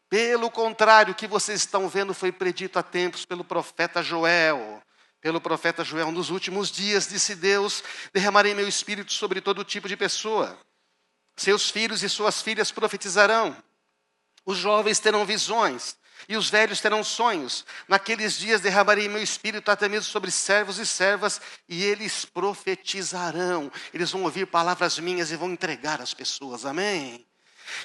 Pelo contrário, o que vocês estão vendo foi predito há tempos pelo profeta Joel. Pelo profeta Joel, nos últimos dias, disse Deus, derramarei meu espírito sobre todo tipo de pessoa. Seus filhos e suas filhas profetizarão. Os jovens terão visões e os velhos terão sonhos. Naqueles dias derramarei meu espírito até mesmo sobre servos e servas, e eles profetizarão. Eles vão ouvir palavras minhas e vão entregar às pessoas. Amém?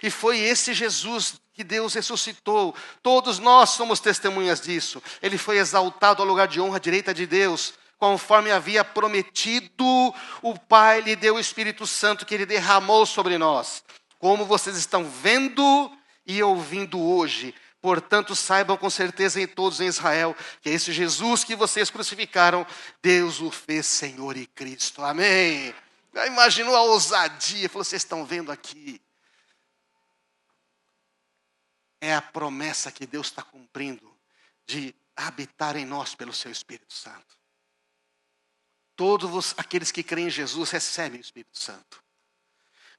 E foi esse Jesus que Deus ressuscitou. Todos nós somos testemunhas disso. Ele foi exaltado ao lugar de honra à direita de Deus. Conforme havia prometido, o Pai lhe deu o Espírito Santo que ele derramou sobre nós. Como vocês estão vendo e ouvindo hoje. Portanto, saibam com certeza em todos em Israel que esse Jesus que vocês crucificaram, Deus o fez Senhor e Cristo. Amém? Imaginou a ousadia? Falou, vocês estão vendo aqui. É a promessa que Deus está cumprindo de habitar em nós pelo seu Espírito Santo. Todos aqueles que creem em Jesus recebem o Espírito Santo.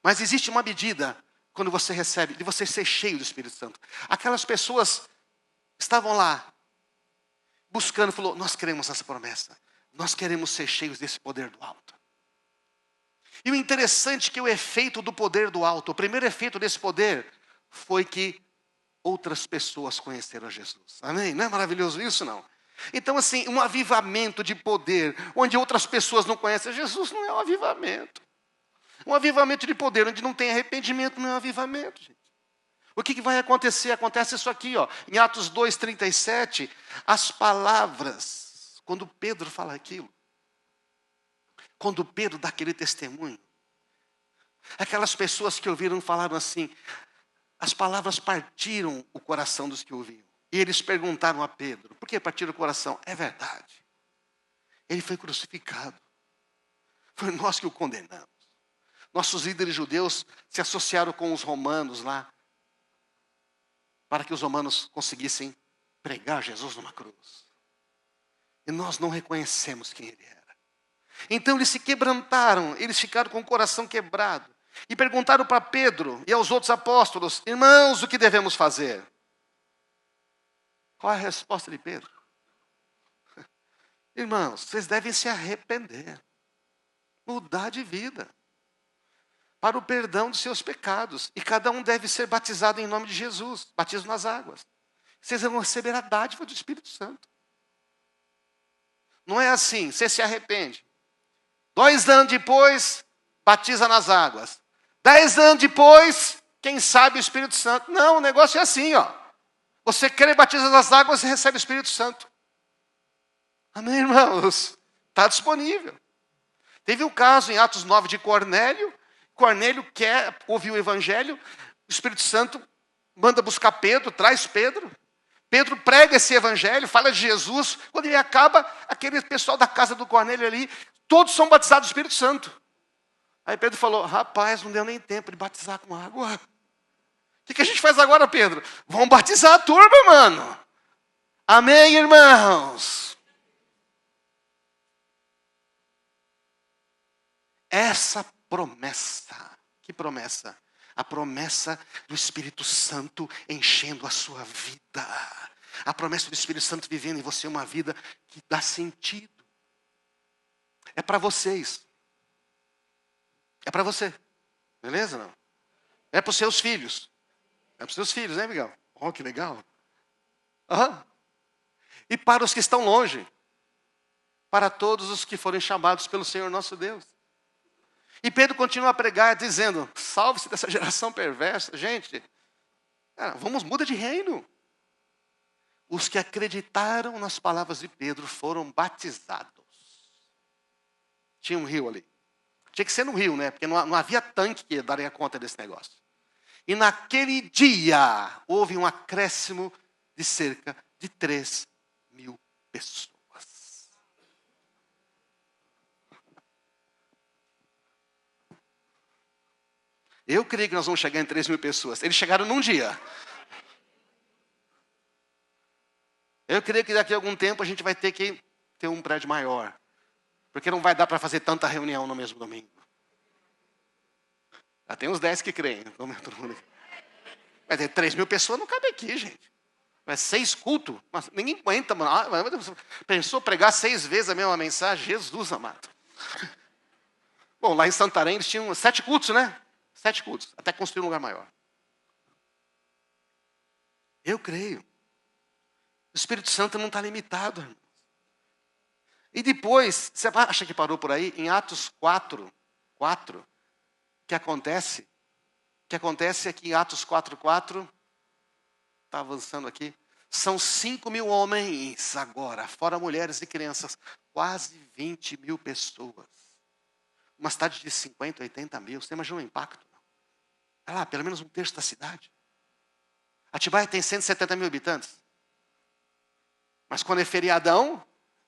Mas existe uma medida quando você recebe, de você ser cheio do Espírito Santo. Aquelas pessoas estavam lá, buscando, falou, nós queremos essa promessa. Nós queremos ser cheios desse poder do alto. E o interessante é que o efeito do poder do alto, o primeiro efeito desse poder, foi que outras pessoas conheceram a Jesus. Amém? Não é maravilhoso isso, não? Então, assim, um avivamento de poder, onde outras pessoas não conhecem Jesus, não é um avivamento. Um avivamento de poder, onde não tem arrependimento, não é um avivamento, gente. O que vai acontecer? Acontece isso aqui, ó, em Atos 2:37, as palavras, quando Pedro fala aquilo, quando Pedro dá aquele testemunho, aquelas pessoas que ouviram falaram assim, as palavras partiram o coração dos que ouviam. E eles perguntaram a Pedro, por que partiram o coração? É verdade. Ele foi crucificado. Foi nós que o condenamos. Nossos líderes judeus se associaram com os romanos lá, para que os romanos conseguissem pregar Jesus numa cruz. E nós não reconhecemos quem ele era. Então eles se quebrantaram, eles ficaram com o coração quebrado. E perguntaram para Pedro e aos outros apóstolos, irmãos, o que devemos fazer? Qual é a resposta de Pedro? Irmãos, vocês devem se arrepender, mudar de vida, para o perdão dos seus pecados. E cada um deve ser batizado em nome de Jesus, batismo nas águas. Vocês vão receber a dádiva do Espírito Santo. Não é assim, você se arrepende. 2 anos depois, batiza nas águas. 10 anos depois, quem sabe o Espírito Santo. Não, o negócio é assim, ó. Você crê, batiza nas águas e recebe o Espírito Santo. Amém, irmãos? Está disponível. Teve um caso em Atos 9 de Cornélio. Cornélio quer ouvir o evangelho, o Espírito Santo manda buscar Pedro, traz Pedro. Pedro prega esse evangelho, fala de Jesus. Quando ele acaba, aquele pessoal da casa do Cornélio ali, todos são batizados do Espírito Santo. Aí Pedro falou, rapaz, não deu nem tempo de batizar com água. O que a gente faz agora, Pedro? Vamos batizar a turma, mano. Amém, irmãos? Essa promessa, que promessa? A promessa do Espírito Santo enchendo a sua vida. A promessa do Espírito Santo vivendo em você uma vida que dá sentido. É para vocês. É para você. Beleza, não? É para os seus filhos. É para os seus filhos, né, Miguel? Oh, que legal. Uhum. E para os que estão longe. Para todos os que forem chamados pelo Senhor nosso Deus. E Pedro continua a pregar dizendo, salve-se dessa geração perversa. Gente, muda de reino. Os que acreditaram nas palavras de Pedro foram batizados. Tinha um rio ali. Tinha que ser no rio, né? Porque não havia tanque que daria conta desse negócio. E naquele dia, houve um acréscimo de cerca de 3.000 pessoas. Eu creio que nós vamos chegar em 3.000 pessoas. Eles chegaram num dia. Eu creio que daqui a algum tempo a gente vai ter que ter um prédio maior. Porque não vai dar para fazer tanta reunião no mesmo domingo. Já tem uns 10 que creem. Vai ter 3.000 pessoas, não cabe aqui, gente. Vai 6 cultos. Mas ninguém aguenta, mano. Pensou pregar 6 vezes a mesma mensagem? Jesus amado. Bom, lá em Santarém eles tinham 7 cultos, né? 7 cultos, até construir um lugar maior. Eu creio. O Espírito Santo não está limitado, irmãos. E depois, você acha que parou por aí? Em Atos 4, o que acontece? O que acontece é que em Atos 4, está avançando aqui, são 5.000 homens agora, fora mulheres e crianças, quase 20.000 pessoas. Uma cidade de 50, 80 mil, você imagina o impacto? Olha lá, pelo menos um terço da cidade. Atibaia tem 170.000 habitantes. Mas quando é feriadão,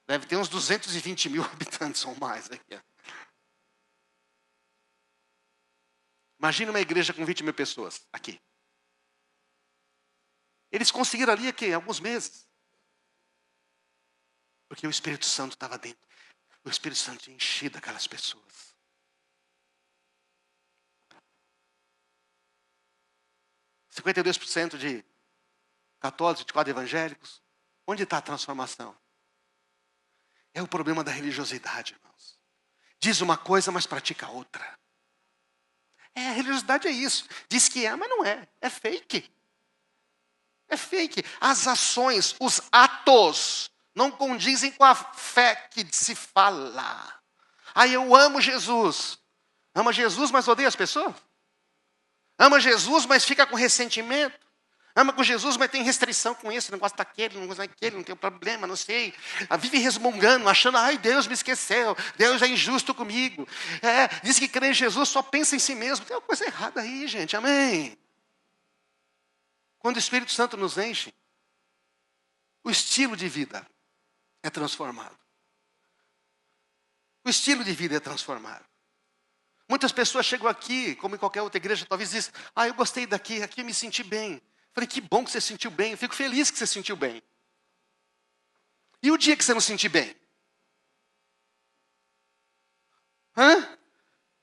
deve ter uns 220.000 habitantes ou mais aqui. Imagina uma igreja com 20.000 pessoas aqui. Eles conseguiram ali aqui, alguns meses. Porque o Espírito Santo estava dentro. O Espírito Santo tinha enchido aquelas pessoas. 52% de católicos, 24% evangélicos. Onde está a transformação? É o problema da religiosidade, irmãos. Diz uma coisa, mas pratica outra. A religiosidade é isso. Diz que é, mas não é. É fake. É fake. As ações, os atos, não condizem com a fé que se fala. Eu amo Jesus. Ama Jesus, mas odeia as pessoas? Ama Jesus, mas fica com ressentimento? Ama com Jesus, mas tem restrição com isso, não gosta daquele, não gosta daquele, não tem problema, não sei. Vive resmungando, achando, Deus me esqueceu, Deus é injusto comigo. Diz que crê em Jesus, só pensa em si mesmo. Tem uma coisa errada aí, gente, amém? Quando o Espírito Santo nos enche, o estilo de vida é transformado. O estilo de vida é transformado. Muitas pessoas chegam aqui, como em qualquer outra igreja, talvez dizem, eu gostei daqui, aqui eu me senti bem. Falei, que bom que você se sentiu bem, eu fico feliz que você se sentiu bem. E o dia que você não se sentir bem?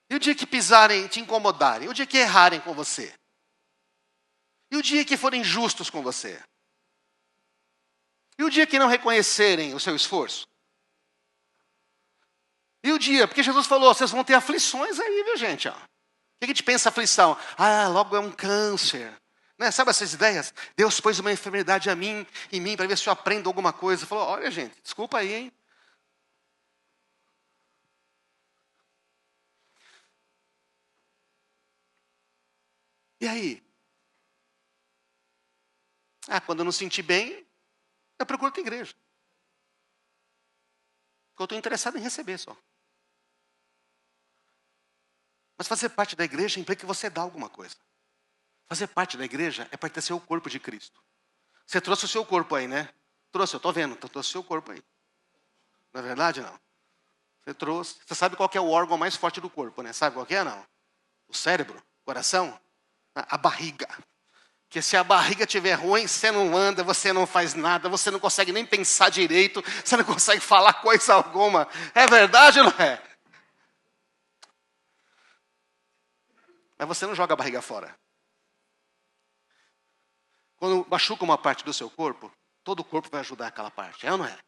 E o dia que pisarem, te incomodarem? E o dia que errarem com você? E o dia que forem injustos com você? E o dia que não reconhecerem o seu esforço? E o dia, porque Jesus falou, vocês vão ter aflições aí, viu gente? O que a gente pensa aflição? Logo é um câncer. Né? Sabe essas ideias? Deus pôs uma enfermidade em mim, para ver se eu aprendo alguma coisa. Falou, olha gente, desculpa aí, hein? E aí? Quando eu não sentir bem, eu procuro outra igreja. Porque eu estou interessado em receber só. Mas fazer parte da igreja implica que você dá alguma coisa. Fazer parte da igreja é pertencer ao corpo de Cristo. Você trouxe o seu corpo aí, né? Trouxe, eu estou vendo, então trouxe o seu corpo aí. Não é verdade, não? Você trouxe. Você sabe qual que é o órgão mais forte do corpo, né? Sabe qual que é, não? O cérebro, o coração, a barriga. Porque se a barriga estiver ruim, você não anda, você não faz nada, você não consegue nem pensar direito, você não consegue falar coisa alguma. É verdade ou não é? Mas você não joga a barriga fora. Quando machuca uma parte do seu corpo, todo o corpo vai ajudar aquela parte, é ou não é?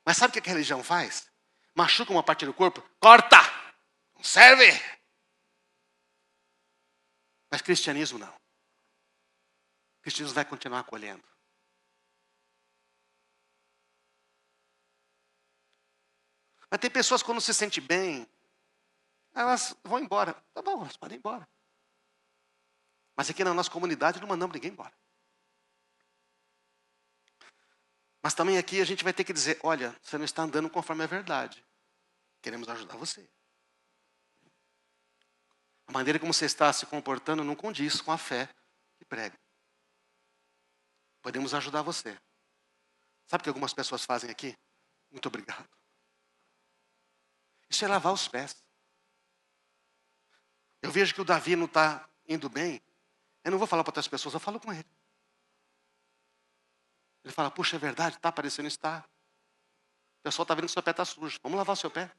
Mas sabe o que a religião faz? Machuca uma parte do corpo, corta! Não serve! Mas cristianismo não. O cristianismo vai continuar acolhendo. Mas tem pessoas que quando se sentem bem, elas vão embora. Tá bom, elas podem ir embora. Mas aqui na nossa comunidade não mandamos ninguém embora. Mas também aqui a gente vai ter que dizer, olha, você não está andando conforme a verdade. Queremos ajudar você. A maneira como você está se comportando não condiz com a fé que prega. Podemos ajudar você. Sabe o que algumas pessoas fazem aqui? Muito obrigado. Isso é lavar os pés. Eu vejo que o Davi não está indo bem. Eu não vou falar para outras pessoas, eu falo com ele. Ele fala, puxa, é verdade, está aparecendo, está. O pessoal está vendo que seu pé está sujo. Vamos lavar o seu pé.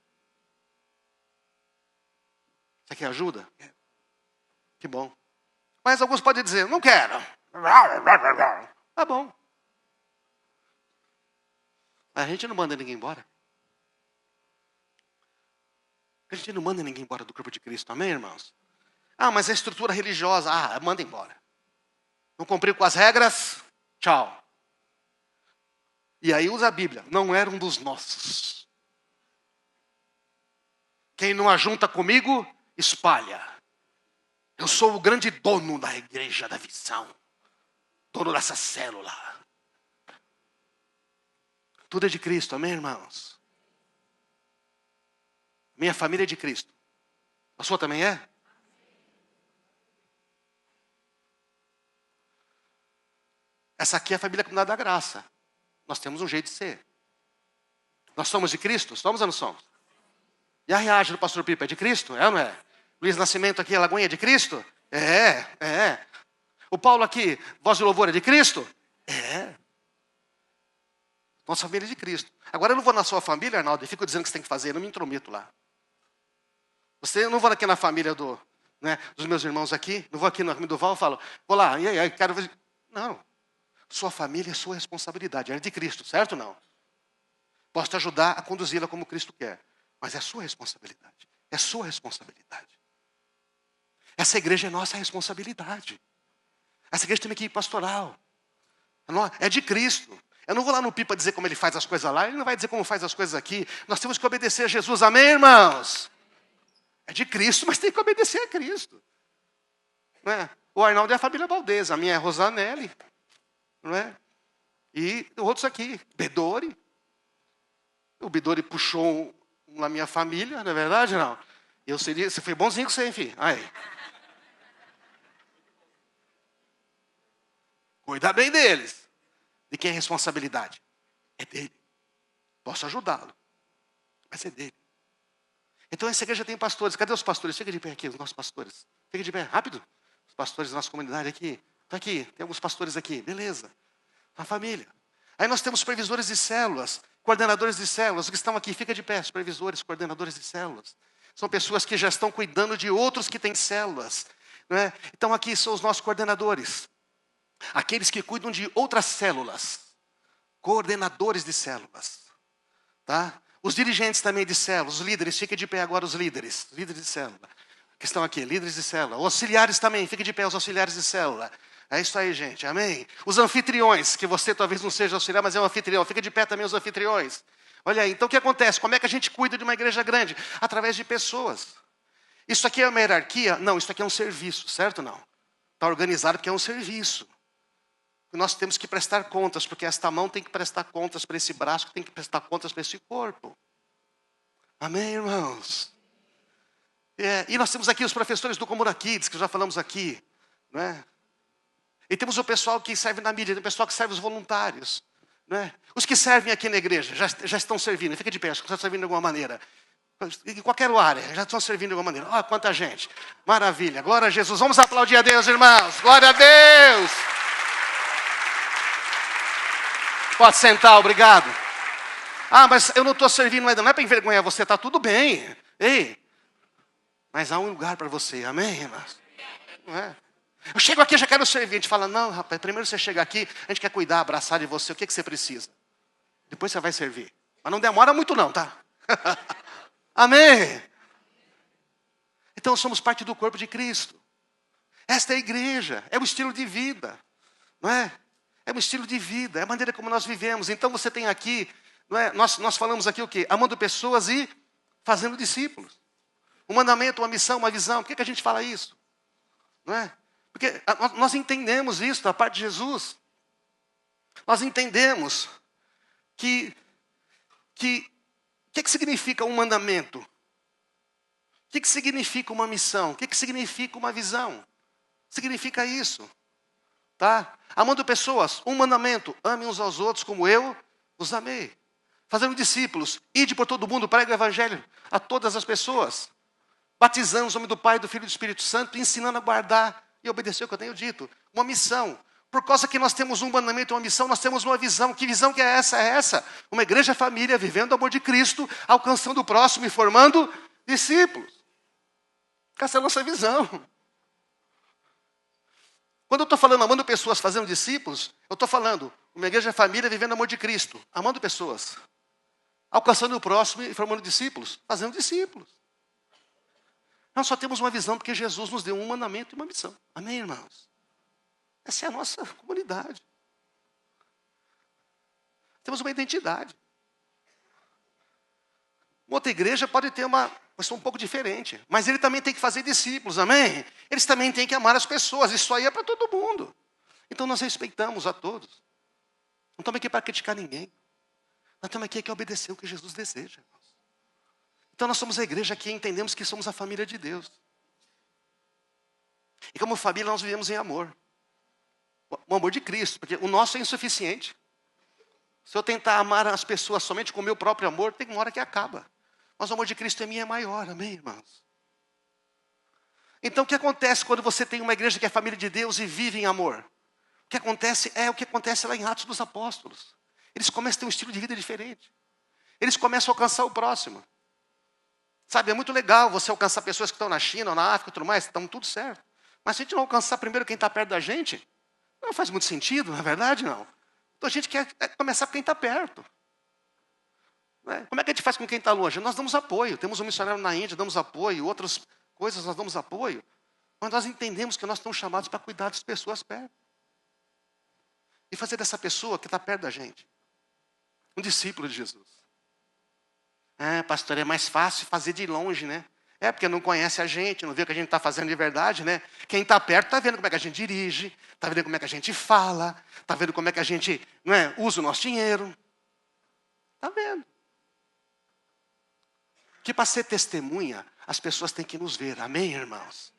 Você quer ajuda? Que bom. Mas alguns podem dizer, não quero. Tá bom. A gente não manda ninguém embora. A gente não manda ninguém embora do corpo de Cristo, amém, irmãos? Ah, mas a estrutura religiosa, manda embora. Não cumpriu com as regras, tchau. E aí usa a Bíblia, não era um dos nossos. Quem não ajunta comigo, espalha. Eu sou o grande dono da igreja da visão. Dono dessa célula. Tudo é de Cristo, amém, irmãos? Minha família é de Cristo. A sua também é? Essa aqui é a família comunidade da graça. Nós temos um jeito de ser. Nós somos de Cristo? Somos ou não somos? E a Reage do pastor Pipa é de Cristo? É ou não é? Luiz Nascimento aqui, a Lagoinha é de Cristo? É. O Paulo aqui, Voz de Louvor é de Cristo? É. Nossa família é de Cristo. Agora eu não vou na sua família, Arnaldo, e fico dizendo o que você tem que fazer, eu não me intrometo lá. Eu não vou aqui na família dos meus irmãos aqui, não vou aqui no Duval, falo, vou lá, e aí, quero ver. Não. Sua família é sua responsabilidade, é de Cristo, certo ou não? Posso te ajudar a conduzi-la como Cristo quer, mas é sua responsabilidade. É sua responsabilidade. Essa igreja é nossa responsabilidade. Essa igreja tem uma equipe pastoral. É de Cristo. Eu não vou lá no Pipa dizer como ele faz as coisas lá, ele não vai dizer como faz as coisas aqui. Nós temos que obedecer a Jesus, amém, irmãos? É de Cristo, mas tem que obedecer a Cristo. Não é? O Arnaldo é a família Valdez, a minha é a Rosanelli. Não é? E outros aqui, Bedori. O Bedori puxou na minha família, não é verdade? Não. Você foi bonzinho com você, enfim. Aí. Cuida bem deles. De quem é a responsabilidade? É dele. Posso ajudá-lo, mas é dele. Então essa igreja tem pastores. Cadê os pastores? Fica de pé aqui, os nossos pastores. Fica de pé, rápido. Os pastores da nossa comunidade aqui. Está aqui, tem alguns pastores aqui. Beleza. A família. Aí nós temos supervisores de células, coordenadores de células. Os que estão aqui, fica de pé. Supervisores, coordenadores de células. São pessoas que já estão cuidando de outros que têm células. Não é? Então aqui são os nossos coordenadores. Aqueles que cuidam de outras células. Coordenadores de células. Tá? Os dirigentes também de células, os líderes, fiquem de pé agora os líderes de célula. Que estão aqui, líderes de célula. Os auxiliares também, fiquem de pé os auxiliares de célula. É isso aí, gente, amém? Os anfitriões, que você talvez não seja auxiliar, mas é um anfitrião. Fica de pé também os anfitriões. Olha aí, então o que acontece? Como é que a gente cuida de uma igreja grande? Através de pessoas. Isso aqui é uma hierarquia? Não, isso aqui é um serviço, certo ou não? Está organizado porque é um serviço. Nós temos que prestar contas, porque esta mão tem que prestar contas para esse braço, que tem que prestar contas para esse corpo. Amém, irmãos? E nós temos aqui os professores do Comuna Kids, que já falamos aqui. Não é? E temos o pessoal que serve na mídia, tem o pessoal que serve os voluntários. Não é? Os que servem aqui na igreja, já estão servindo. Fica de pé, acho que estão servindo de alguma maneira. Em qualquer área, já estão servindo de alguma maneira. Olha quanta gente. Maravilha. Glória a Jesus. Vamos aplaudir a Deus, irmãos. Glória a Deus. Pode sentar, obrigado. Ah, mas eu não estou servindo ainda. Não é para envergonhar você, está tudo bem. Ei, mas há um lugar para você. Amém, irmãos? Não é? Eu chego aqui e já quero servir. A gente fala, não, rapaz, primeiro você chega aqui, a gente quer cuidar, abraçar de você. O que você precisa? Depois você vai servir. Mas não demora muito não, tá? Amém? Então somos parte do corpo de Cristo. Esta é a igreja, é o estilo de vida, não é? É um estilo de vida, é a maneira como nós vivemos. Então você tem aqui, não é? Nós falamos aqui o quê? Amando pessoas e fazendo discípulos. Um mandamento, uma missão, uma visão. Por que a gente fala isso? Não é? Porque nós entendemos isso da parte de Jesus. Nós entendemos que significa um mandamento? O que significa uma missão? O que significa uma visão? Significa isso. Tá? Amando pessoas, um mandamento. Amem uns aos outros como eu os amei. Fazendo discípulos. Ide por todo mundo, pregue o evangelho a todas as pessoas. Batizando os nome do Pai, do Filho e do Espírito Santo. Ensinando a guardar e obedecer o que eu tenho dito. Uma missão. Por causa que nós temos um mandamento e uma missão, nós temos uma visão. Que visão que é essa? É essa. Uma igreja família vivendo o amor de Cristo, alcançando o próximo e formando discípulos. Essa é a nossa visão. Quando eu estou falando amando pessoas, fazendo discípulos, eu estou falando uma igreja família vivendo o amor de Cristo, amando pessoas, alcançando o próximo e formando discípulos, fazendo discípulos. Nós só temos uma visão porque Jesus nos deu um mandamento e uma missão. Amém, irmãos? Essa é a nossa comunidade. Temos uma identidade. Uma outra igreja pode ter uma questão um pouco diferente. Mas ele também tem que fazer discípulos, amém? Eles também têm que amar as pessoas. Isso aí é para todo mundo. Então nós respeitamos a todos. Não estamos aqui para criticar ninguém. Nós estamos aqui para obedecer o que Jesus deseja, irmãos. Então nós somos a igreja que entendemos que somos a família de Deus. E como família nós vivemos em amor. O amor de Cristo, porque o nosso é insuficiente. Se eu tentar amar as pessoas somente com o meu próprio amor, tem uma hora que acaba. Mas o amor de Cristo em mim é maior, amém, irmãos? Então o que acontece quando você tem uma igreja que é família de Deus e vive em amor? O que acontece é o que acontece lá em Atos dos Apóstolos. Eles começam a ter um estilo de vida diferente. Eles começam a alcançar o próximo. Sabe, é muito legal você alcançar pessoas que estão na China ou na África e tudo mais, estão tudo certo. Mas se a gente não alcançar primeiro quem está perto da gente, não faz muito sentido, na é verdade não. Então a gente quer começar por quem está perto. Como é que a gente faz com quem está longe? Nós damos apoio. Temos um missionário na Índia, damos apoio. Outras coisas nós damos apoio. Mas nós entendemos que nós estamos chamados para cuidar das pessoas perto. E fazer dessa pessoa que está perto da gente um discípulo de Jesus. Pastor, é mais fácil fazer de longe, né? Porque não conhece a gente, não vê o que a gente está fazendo de verdade, né? Quem está perto está vendo como é que a gente dirige, está vendo como é que a gente fala, está vendo como é que a gente usa o nosso dinheiro. Está vendo? Que para ser testemunha, as pessoas têm que nos ver. Amém, irmãos?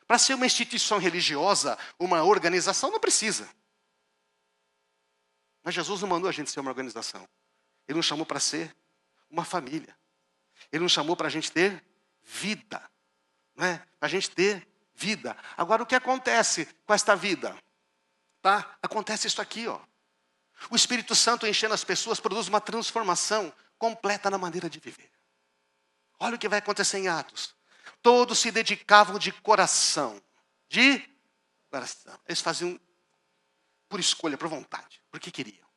Para ser uma instituição religiosa, uma organização, não precisa. Mas Jesus não mandou a gente ser uma organização. Ele nos chamou para ser uma família. Ele nos chamou para a gente ter vida. Para a gente ter vida. Agora, o que acontece com esta vida? Tá? Acontece isso aqui, ó. O Espírito Santo enchendo as pessoas produz uma transformação completa na maneira de viver. Olha o que vai acontecer em Atos. Todos se dedicavam de coração. De coração. Eles faziam por escolha, por vontade. Porque queriam.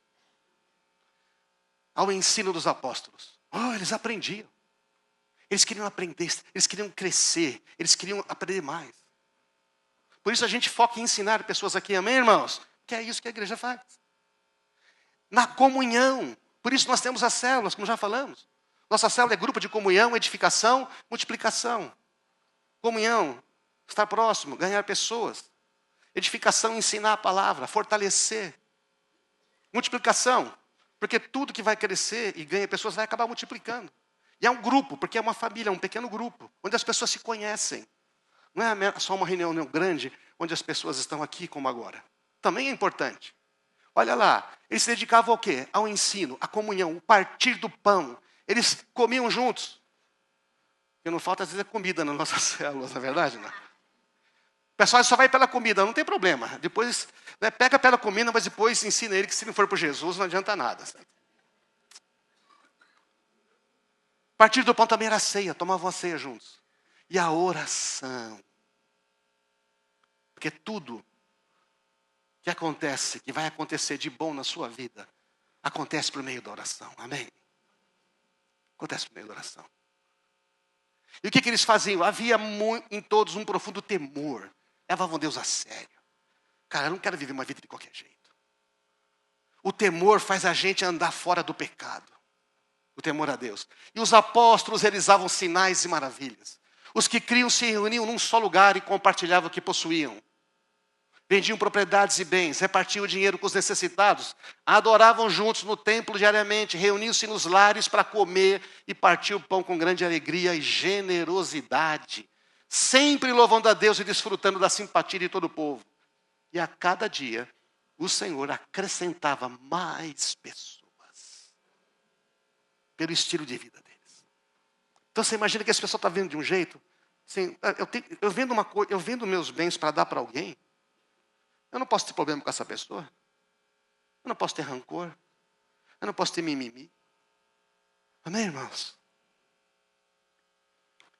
Ao ensino dos apóstolos. Eles aprendiam. Eles queriam aprender. Eles queriam crescer. Eles queriam aprender mais. Por isso a gente foca em ensinar pessoas aqui. Amém, irmãos? Que é isso que a igreja faz. Na comunhão. Por isso nós temos as células, como já falamos. Nossa célula é grupo de comunhão, edificação, multiplicação. Comunhão, estar próximo, ganhar pessoas. Edificação, ensinar a palavra, fortalecer. Multiplicação, porque tudo que vai crescer e ganha pessoas vai acabar multiplicando. E é um grupo, porque é uma família, é um pequeno grupo, onde as pessoas se conhecem. Não é só uma reunião grande, onde as pessoas estão aqui como agora. Também é importante. Olha lá, eles se dedicavam ao quê? Ao ensino, à comunhão, o partir do pão. Eles comiam juntos. O que não falta às vezes é comida nas nossas células, não é verdade? Não? O pessoal só vai pela comida, não tem problema. Depois, né, pega pela comida, mas depois ensina ele que se não for por Jesus não adianta nada. Sabe? Partir do pão também era ceia, tomavam a ceia juntos. E a oração. Porque tudo que acontece, que vai acontecer de bom na sua vida, acontece por meio da oração. Amém? Acontece por meio da oração. E o que eles faziam? Havia em todos um profundo temor. Levavam Deus a sério. Cara, eu não quero viver uma vida de qualquer jeito. O temor faz a gente andar fora do pecado. O temor a Deus. E os apóstolos realizavam sinais e maravilhas. Os que criam se reuniam num só lugar e compartilhavam o que possuíam. Vendiam propriedades e bens, repartiam o dinheiro com os necessitados, adoravam juntos no templo diariamente, reuniam-se nos lares para comer e partiam o pão com grande alegria e generosidade, sempre louvando a Deus e desfrutando da simpatia de todo o povo. E a cada dia, o Senhor acrescentava mais pessoas, pelo estilo de vida deles. Então você imagina que esse pessoal está vendo de um jeito, assim, eu vendo meus bens para dar para alguém, eu não posso ter problema com essa pessoa. Eu não posso ter rancor. Eu não posso ter mimimi. Amém, irmãos?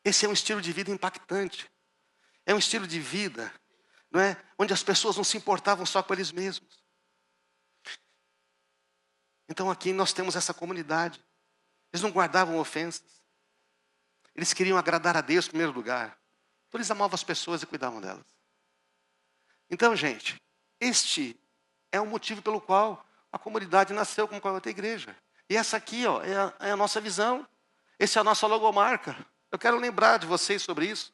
Esse é um estilo de vida impactante. É um estilo de vida, não é? Onde as pessoas não se importavam só com eles mesmos. Então aqui nós temos essa comunidade. Eles não guardavam ofensas. Eles queriam agradar a Deus em primeiro lugar. Então eles amavam as pessoas e cuidavam delas. Então, gente, este é o motivo pelo qual a comunidade nasceu como qualquer outra igreja. E essa aqui, ó, é a nossa visão. Essa é a nossa logomarca. Eu quero lembrar de vocês sobre isso.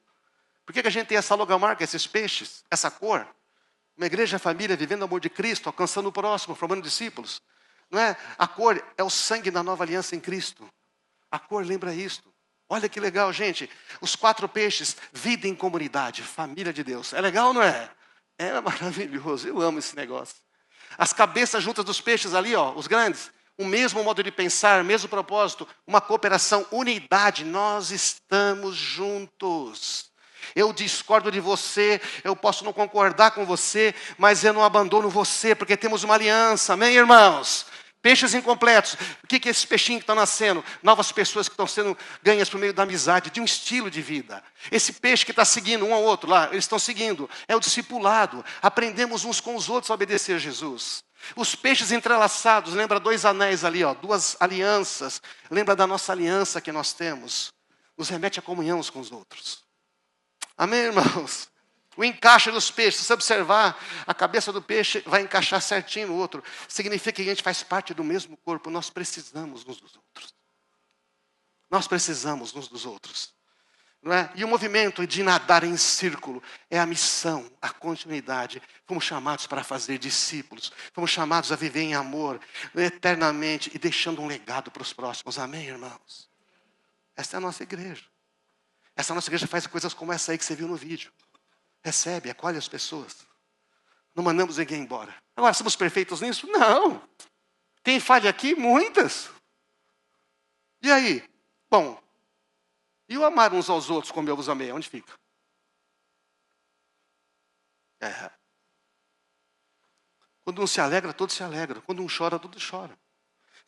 Por que a gente tem essa logomarca, esses peixes, essa cor? Uma igreja família vivendo o amor de Cristo, alcançando o próximo, formando discípulos. Não é? A cor é o sangue da nova aliança em Cristo. A cor lembra isto. Olha que legal, gente. Os 4 peixes, vida em comunidade, família de Deus. É legal ou não é? É maravilhoso, eu amo esse negócio. As cabeças juntas dos peixes ali, ó, os grandes, o mesmo modo de pensar, o mesmo propósito, uma cooperação, unidade, nós estamos juntos. Eu discordo de você, eu posso não concordar com você, mas eu não abandono você, porque temos uma aliança, amém, irmãos? Peixes incompletos. O que é esse peixinho que está nascendo? Novas pessoas que estão sendo ganhas por meio da amizade, de um estilo de vida. Esse peixe que está seguindo um ao outro lá, eles estão seguindo. É o discipulado. Aprendemos uns com os outros a obedecer a Jesus. Os peixes entrelaçados, lembra 2 anéis ali, ó, 2 alianças. Lembra da nossa aliança que nós temos. Nos remete à comunhão uns com os outros. Amém, irmãos? O encaixe dos peixes, se você observar, a cabeça do peixe vai encaixar certinho no outro. Significa que a gente faz parte do mesmo corpo. Nós precisamos uns dos outros. Nós precisamos uns dos outros. Não é? E o movimento de nadar em círculo é a missão, a continuidade. Fomos chamados para fazer discípulos. Fomos chamados a viver em amor eternamente e deixando um legado para os próximos. Amém, irmãos? Essa é a nossa igreja. Essa nossa igreja faz coisas como essa aí que você viu no vídeo. Recebe, acolhe as pessoas. Não mandamos ninguém embora. Agora, somos perfeitos nisso? Não. Tem falha aqui? Muitas. E aí? Bom, e o amar uns aos outros como eu vos amei? Onde fica? Quando um se alegra, todos se alegram. Quando um chora, todos choram.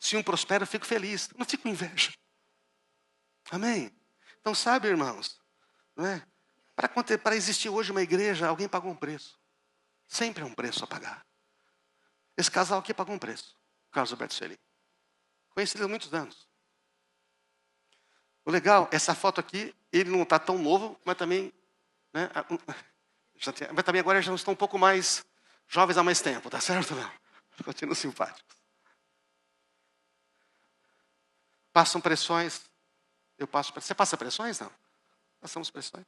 Se um prospera, eu fico feliz. Eu não fico com inveja. Amém? Então, sabe, irmãos, não é? Para existir hoje uma igreja, alguém pagou um preço. Sempre é um preço a pagar. Esse casal aqui pagou um preço. Carlos Alberto Sueli. Conheci ele há muitos anos. O legal, essa foto aqui, ele não está tão novo, mas também, né, mas também agora já estão um pouco mais jovens há mais tempo, tá certo? Não? Continuam simpáticos. Passam pressões. Eu passo pressões. Você passa pressões? Não. Passamos pressões.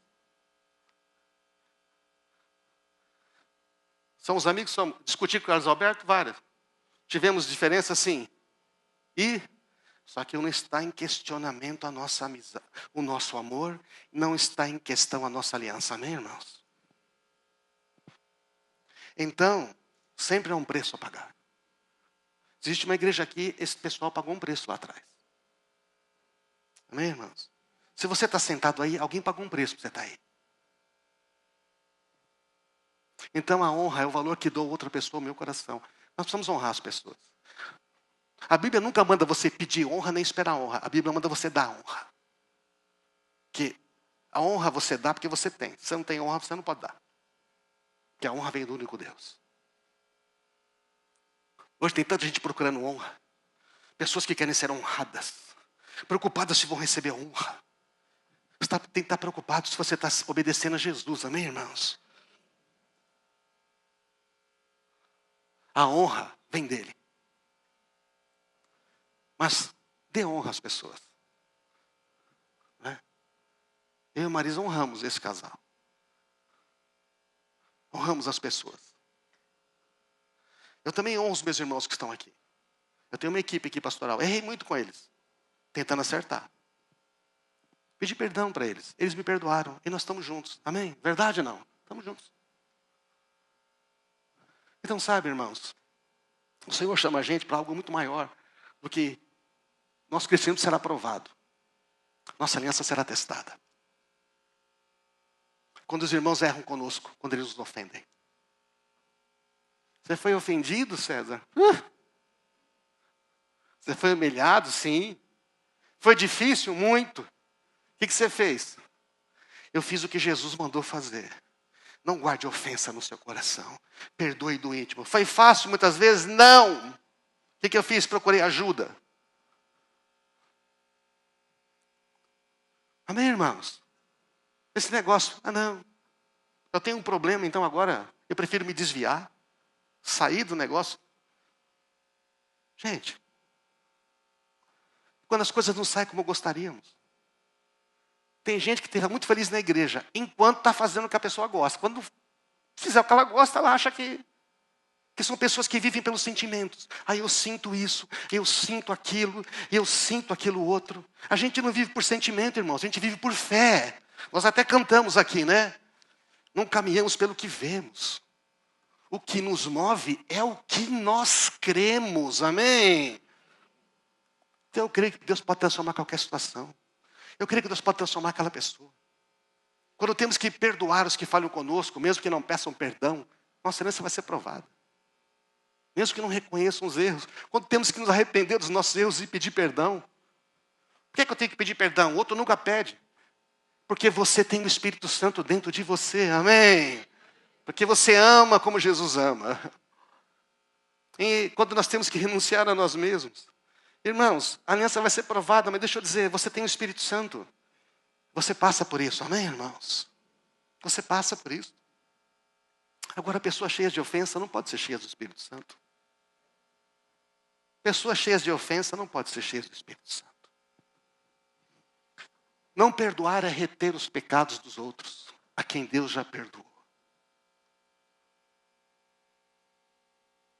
Somos amigos, discutir com o Carlos Alberto, várias. Tivemos diferenças, sim. E Só que não está em questionamento a nossa amizade, o nosso amor, não está em questão a nossa aliança. Amém, irmãos? Então, sempre há um preço a pagar. Existe uma igreja aqui, esse pessoal pagou um preço lá atrás. Amém, irmãos? Se você está sentado aí, alguém pagou um preço para você estar aí. Então a honra é o valor que dou a outra pessoa ao meu coração. Nós precisamos honrar as pessoas. A Bíblia nunca manda você pedir honra nem esperar honra. A Bíblia manda você dar honra. Que a honra você dá porque você tem. Se você não tem honra, você não pode dar. Porque a honra vem do único Deus. Hoje tem tanta gente procurando honra. Pessoas que querem ser honradas. Preocupadas se vão receber honra. Você tem que estar preocupado se você está obedecendo a Jesus. Amém, irmãos? A honra vem dele. Mas dê honra às pessoas. Né? Eu e a Marisa honramos esse casal. Honramos as pessoas. Eu também honro os meus irmãos que estão aqui. Eu tenho uma equipe aqui pastoral. Errei muito com eles. Tentando acertar. Pedi perdão para eles. Eles me perdoaram. E nós estamos juntos. Amém? Verdade ou não? Estamos juntos. Então, sabe, irmãos, o Senhor chama a gente para algo muito maior do que nosso crescimento será aprovado. Nossa aliança será testada. Quando os irmãos erram conosco, quando eles nos ofendem. Você foi ofendido, César? Você foi humilhado? Sim. Foi difícil? Muito. O que você fez? Eu fiz o que Jesus mandou fazer. Não guarde ofensa no seu coração. Perdoe do íntimo. Foi fácil muitas vezes? Não. O que eu fiz? Procurei ajuda. Amém, irmãos? Esse negócio, não. Eu tenho um problema, então agora eu prefiro me desviar. Sair do negócio. Gente, quando as coisas não saem como gostaríamos. Tem gente que fica muito feliz na igreja, enquanto está fazendo o que a pessoa gosta. Quando fizer o que ela gosta, ela acha que são pessoas que vivem pelos sentimentos. Aí eu sinto isso, eu sinto aquilo, eu sinto aquilo outro. A gente não vive por sentimento, irmãos, a gente vive por fé. Nós até cantamos aqui, né? Não caminhamos pelo que vemos. O que nos move é o que nós cremos, amém? Então eu creio que Deus pode transformar qualquer situação. Eu creio que Deus pode transformar aquela pessoa. Quando temos que perdoar os que falham conosco, mesmo que não peçam perdão, nossa aliança vai ser provada. Mesmo que não reconheçam os erros. Quando temos que nos arrepender dos nossos erros e pedir perdão. Por que eu tenho que pedir perdão? O outro nunca pede. Porque você tem o Espírito Santo dentro de você, amém? Porque você ama como Jesus ama. E quando nós temos que renunciar a nós mesmos. Irmãos, a aliança vai ser provada, mas deixa eu dizer, você tem o Espírito Santo. Você passa por isso, amém, irmãos? Você passa por isso. Agora, pessoas cheias de ofensa não pode ser cheias do Espírito Santo. Pessoas cheias de ofensa não pode ser cheias do Espírito Santo. Não perdoar é reter os pecados dos outros, a quem Deus já perdoou.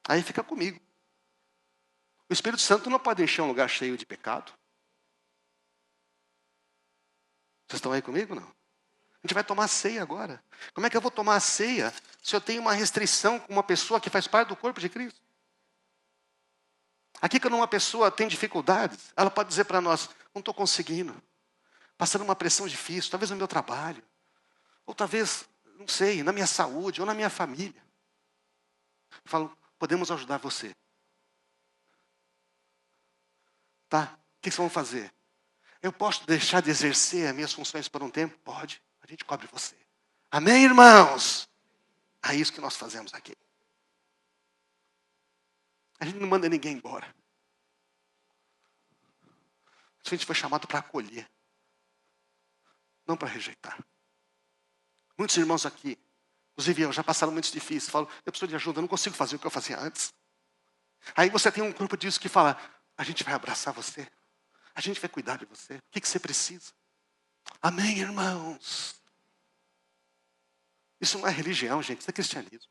Aí fica comigo. O Espírito Santo não pode encher um lugar cheio de pecado. Vocês estão aí comigo, não? A gente vai tomar ceia agora. Como é que eu vou tomar a ceia se eu tenho uma restrição com uma pessoa que faz parte do corpo de Cristo? Aqui quando uma pessoa tem dificuldades, ela pode dizer para nós, não estou conseguindo. Passando uma pressão difícil, talvez no meu trabalho. Ou talvez, não sei, na minha saúde ou na minha família. Eu falo, podemos ajudar você. Tá? O que vocês vão fazer? Eu posso deixar de exercer as minhas funções por um tempo? Pode. A gente cobre você. Amém, irmãos? É isso que nós fazemos aqui. A gente não manda ninguém embora. A gente foi chamado para acolher. Não para rejeitar. Muitos irmãos aqui, inclusive eu, já passaram momentos difíceis. Falam, eu preciso de ajuda, eu não consigo fazer o que eu fazia antes. Aí você tem um grupo disso que fala, a gente vai abraçar você. A gente vai cuidar de você. O que você precisa? Amém, irmãos? Isso não é religião, gente. Isso é cristianismo.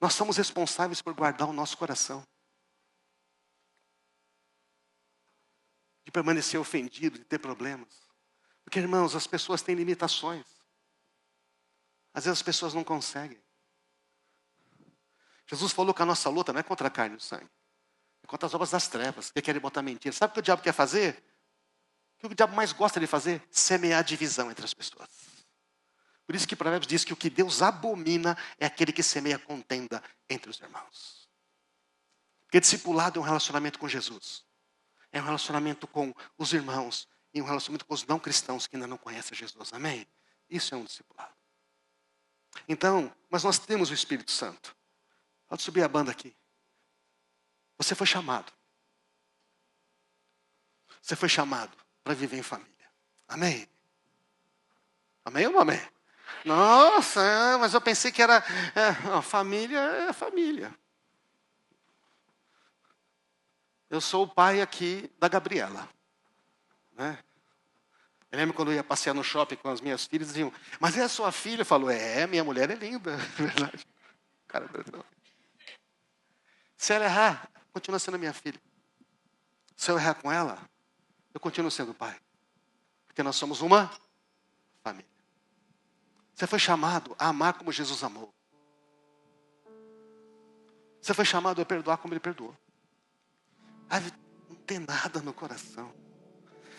Nós somos responsáveis por guardar o nosso coração. de permanecer ofendido, de ter problemas. Porque, irmãos, as pessoas têm limitações. Às vezes as pessoas não conseguem. Jesus falou que a nossa luta não é contra a carne e o sangue. É contra as obras das trevas, que querem botar mentira. Sabe o que o diabo quer fazer? O que o diabo mais gosta de fazer? Semear divisão entre as pessoas. Por isso que Provérbios diz que o que Deus abomina é aquele que semeia contenda entre os irmãos. Porque discipulado é um relacionamento com Jesus. É um relacionamento com os irmãos. E um relacionamento com os não cristãos que ainda não conhecem Jesus. Amém? Isso é um discipulado. Então, mas nós temos o Espírito Santo. Pode subir a banda aqui. Você foi chamado. Você foi chamado para viver em família. Amém? Amém ou não amém? Nossa, mas eu pensei que era... família é família. Eu sou o pai aqui da Gabriela. Né? Eu lembro quando eu ia passear no shopping com as minhas filhas, diziam, mas é a sua filha? Eu falo, minha mulher é linda. É verdade. Cara, não. Se ela errar, continua sendo minha filha. Se eu errar com ela, eu continuo sendo pai. Porque nós somos uma família. Você foi chamado a amar como Jesus amou. Você foi chamado a perdoar como Ele perdoou. Não tem nada no coração.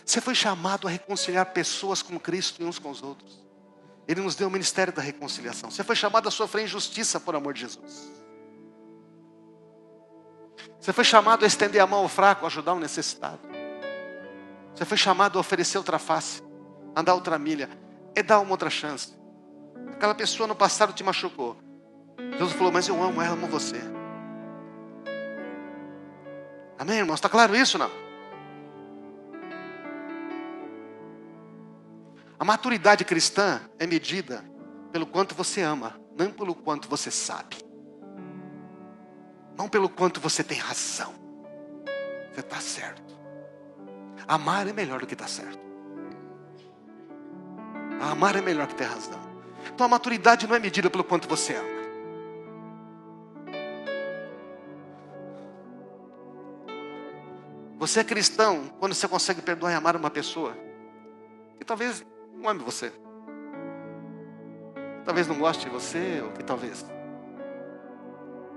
Você foi chamado a reconciliar pessoas com Cristo e uns com os outros. Ele nos deu o ministério da reconciliação. Você foi chamado a sofrer injustiça por amor de Jesus. Você foi chamado a estender a mão ao fraco, a ajudar o necessitado. Você foi chamado a oferecer outra face, a dar outra milha, é dar uma outra chance. Aquela pessoa no passado te machucou. Jesus falou, mas eu amo ela, amo você. Amém, irmãos? Está claro isso, não? A maturidade cristã é medida pelo quanto você ama, não pelo quanto você sabe. Não pelo quanto você tem razão. Você está certo. Amar é melhor do que estar certo. Amar é melhor que ter razão. Então a maturidade não é medida pelo quanto você ama. Você é cristão quando você consegue perdoar e amar uma pessoa que talvez não ame você. Talvez não goste de você, ou que talvez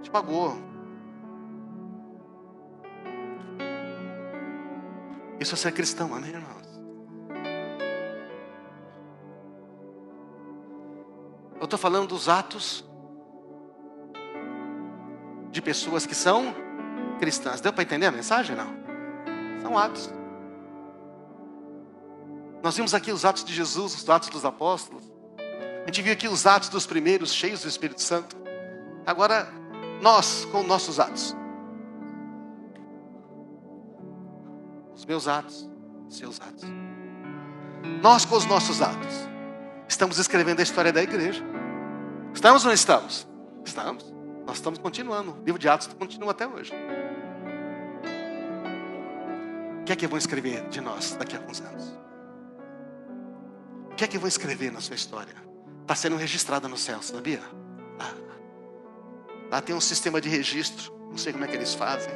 te magoou. Isso é ser cristão, amém, irmãos? Eu estou falando dos atos de pessoas que são cristãs. Deu para entender a mensagem, não? São atos. Nós vimos aqui os atos de Jesus, os atos dos apóstolos. A gente viu aqui os atos dos primeiros, cheios do Espírito Santo. Agora, nós, com nossos atos. Os meus atos, os seus atos. Nós, com os nossos atos, estamos escrevendo a história da igreja. Estamos ou não estamos? Estamos. Nós estamos continuando. O livro de Atos continua até hoje. O que é que vão escrever de nós daqui a alguns anos? O que é que vão escrever na sua história? Está sendo registrada no céu, sabia? Lá tem um sistema de registro. Não sei como é que eles fazem.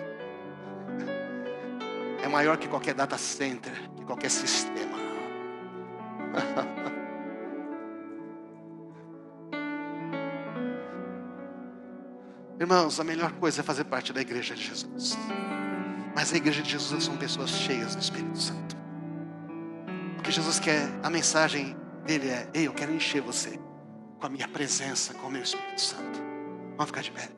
É maior que qualquer data center, que qualquer sistema. Irmãos, a melhor coisa é fazer parte da igreja de Jesus. Mas a igreja de Jesus são pessoas cheias do Espírito Santo. Porque Jesus quer, a mensagem dele é: ei, eu quero encher você com a minha presença, com o meu Espírito Santo. Vamos ficar de pé.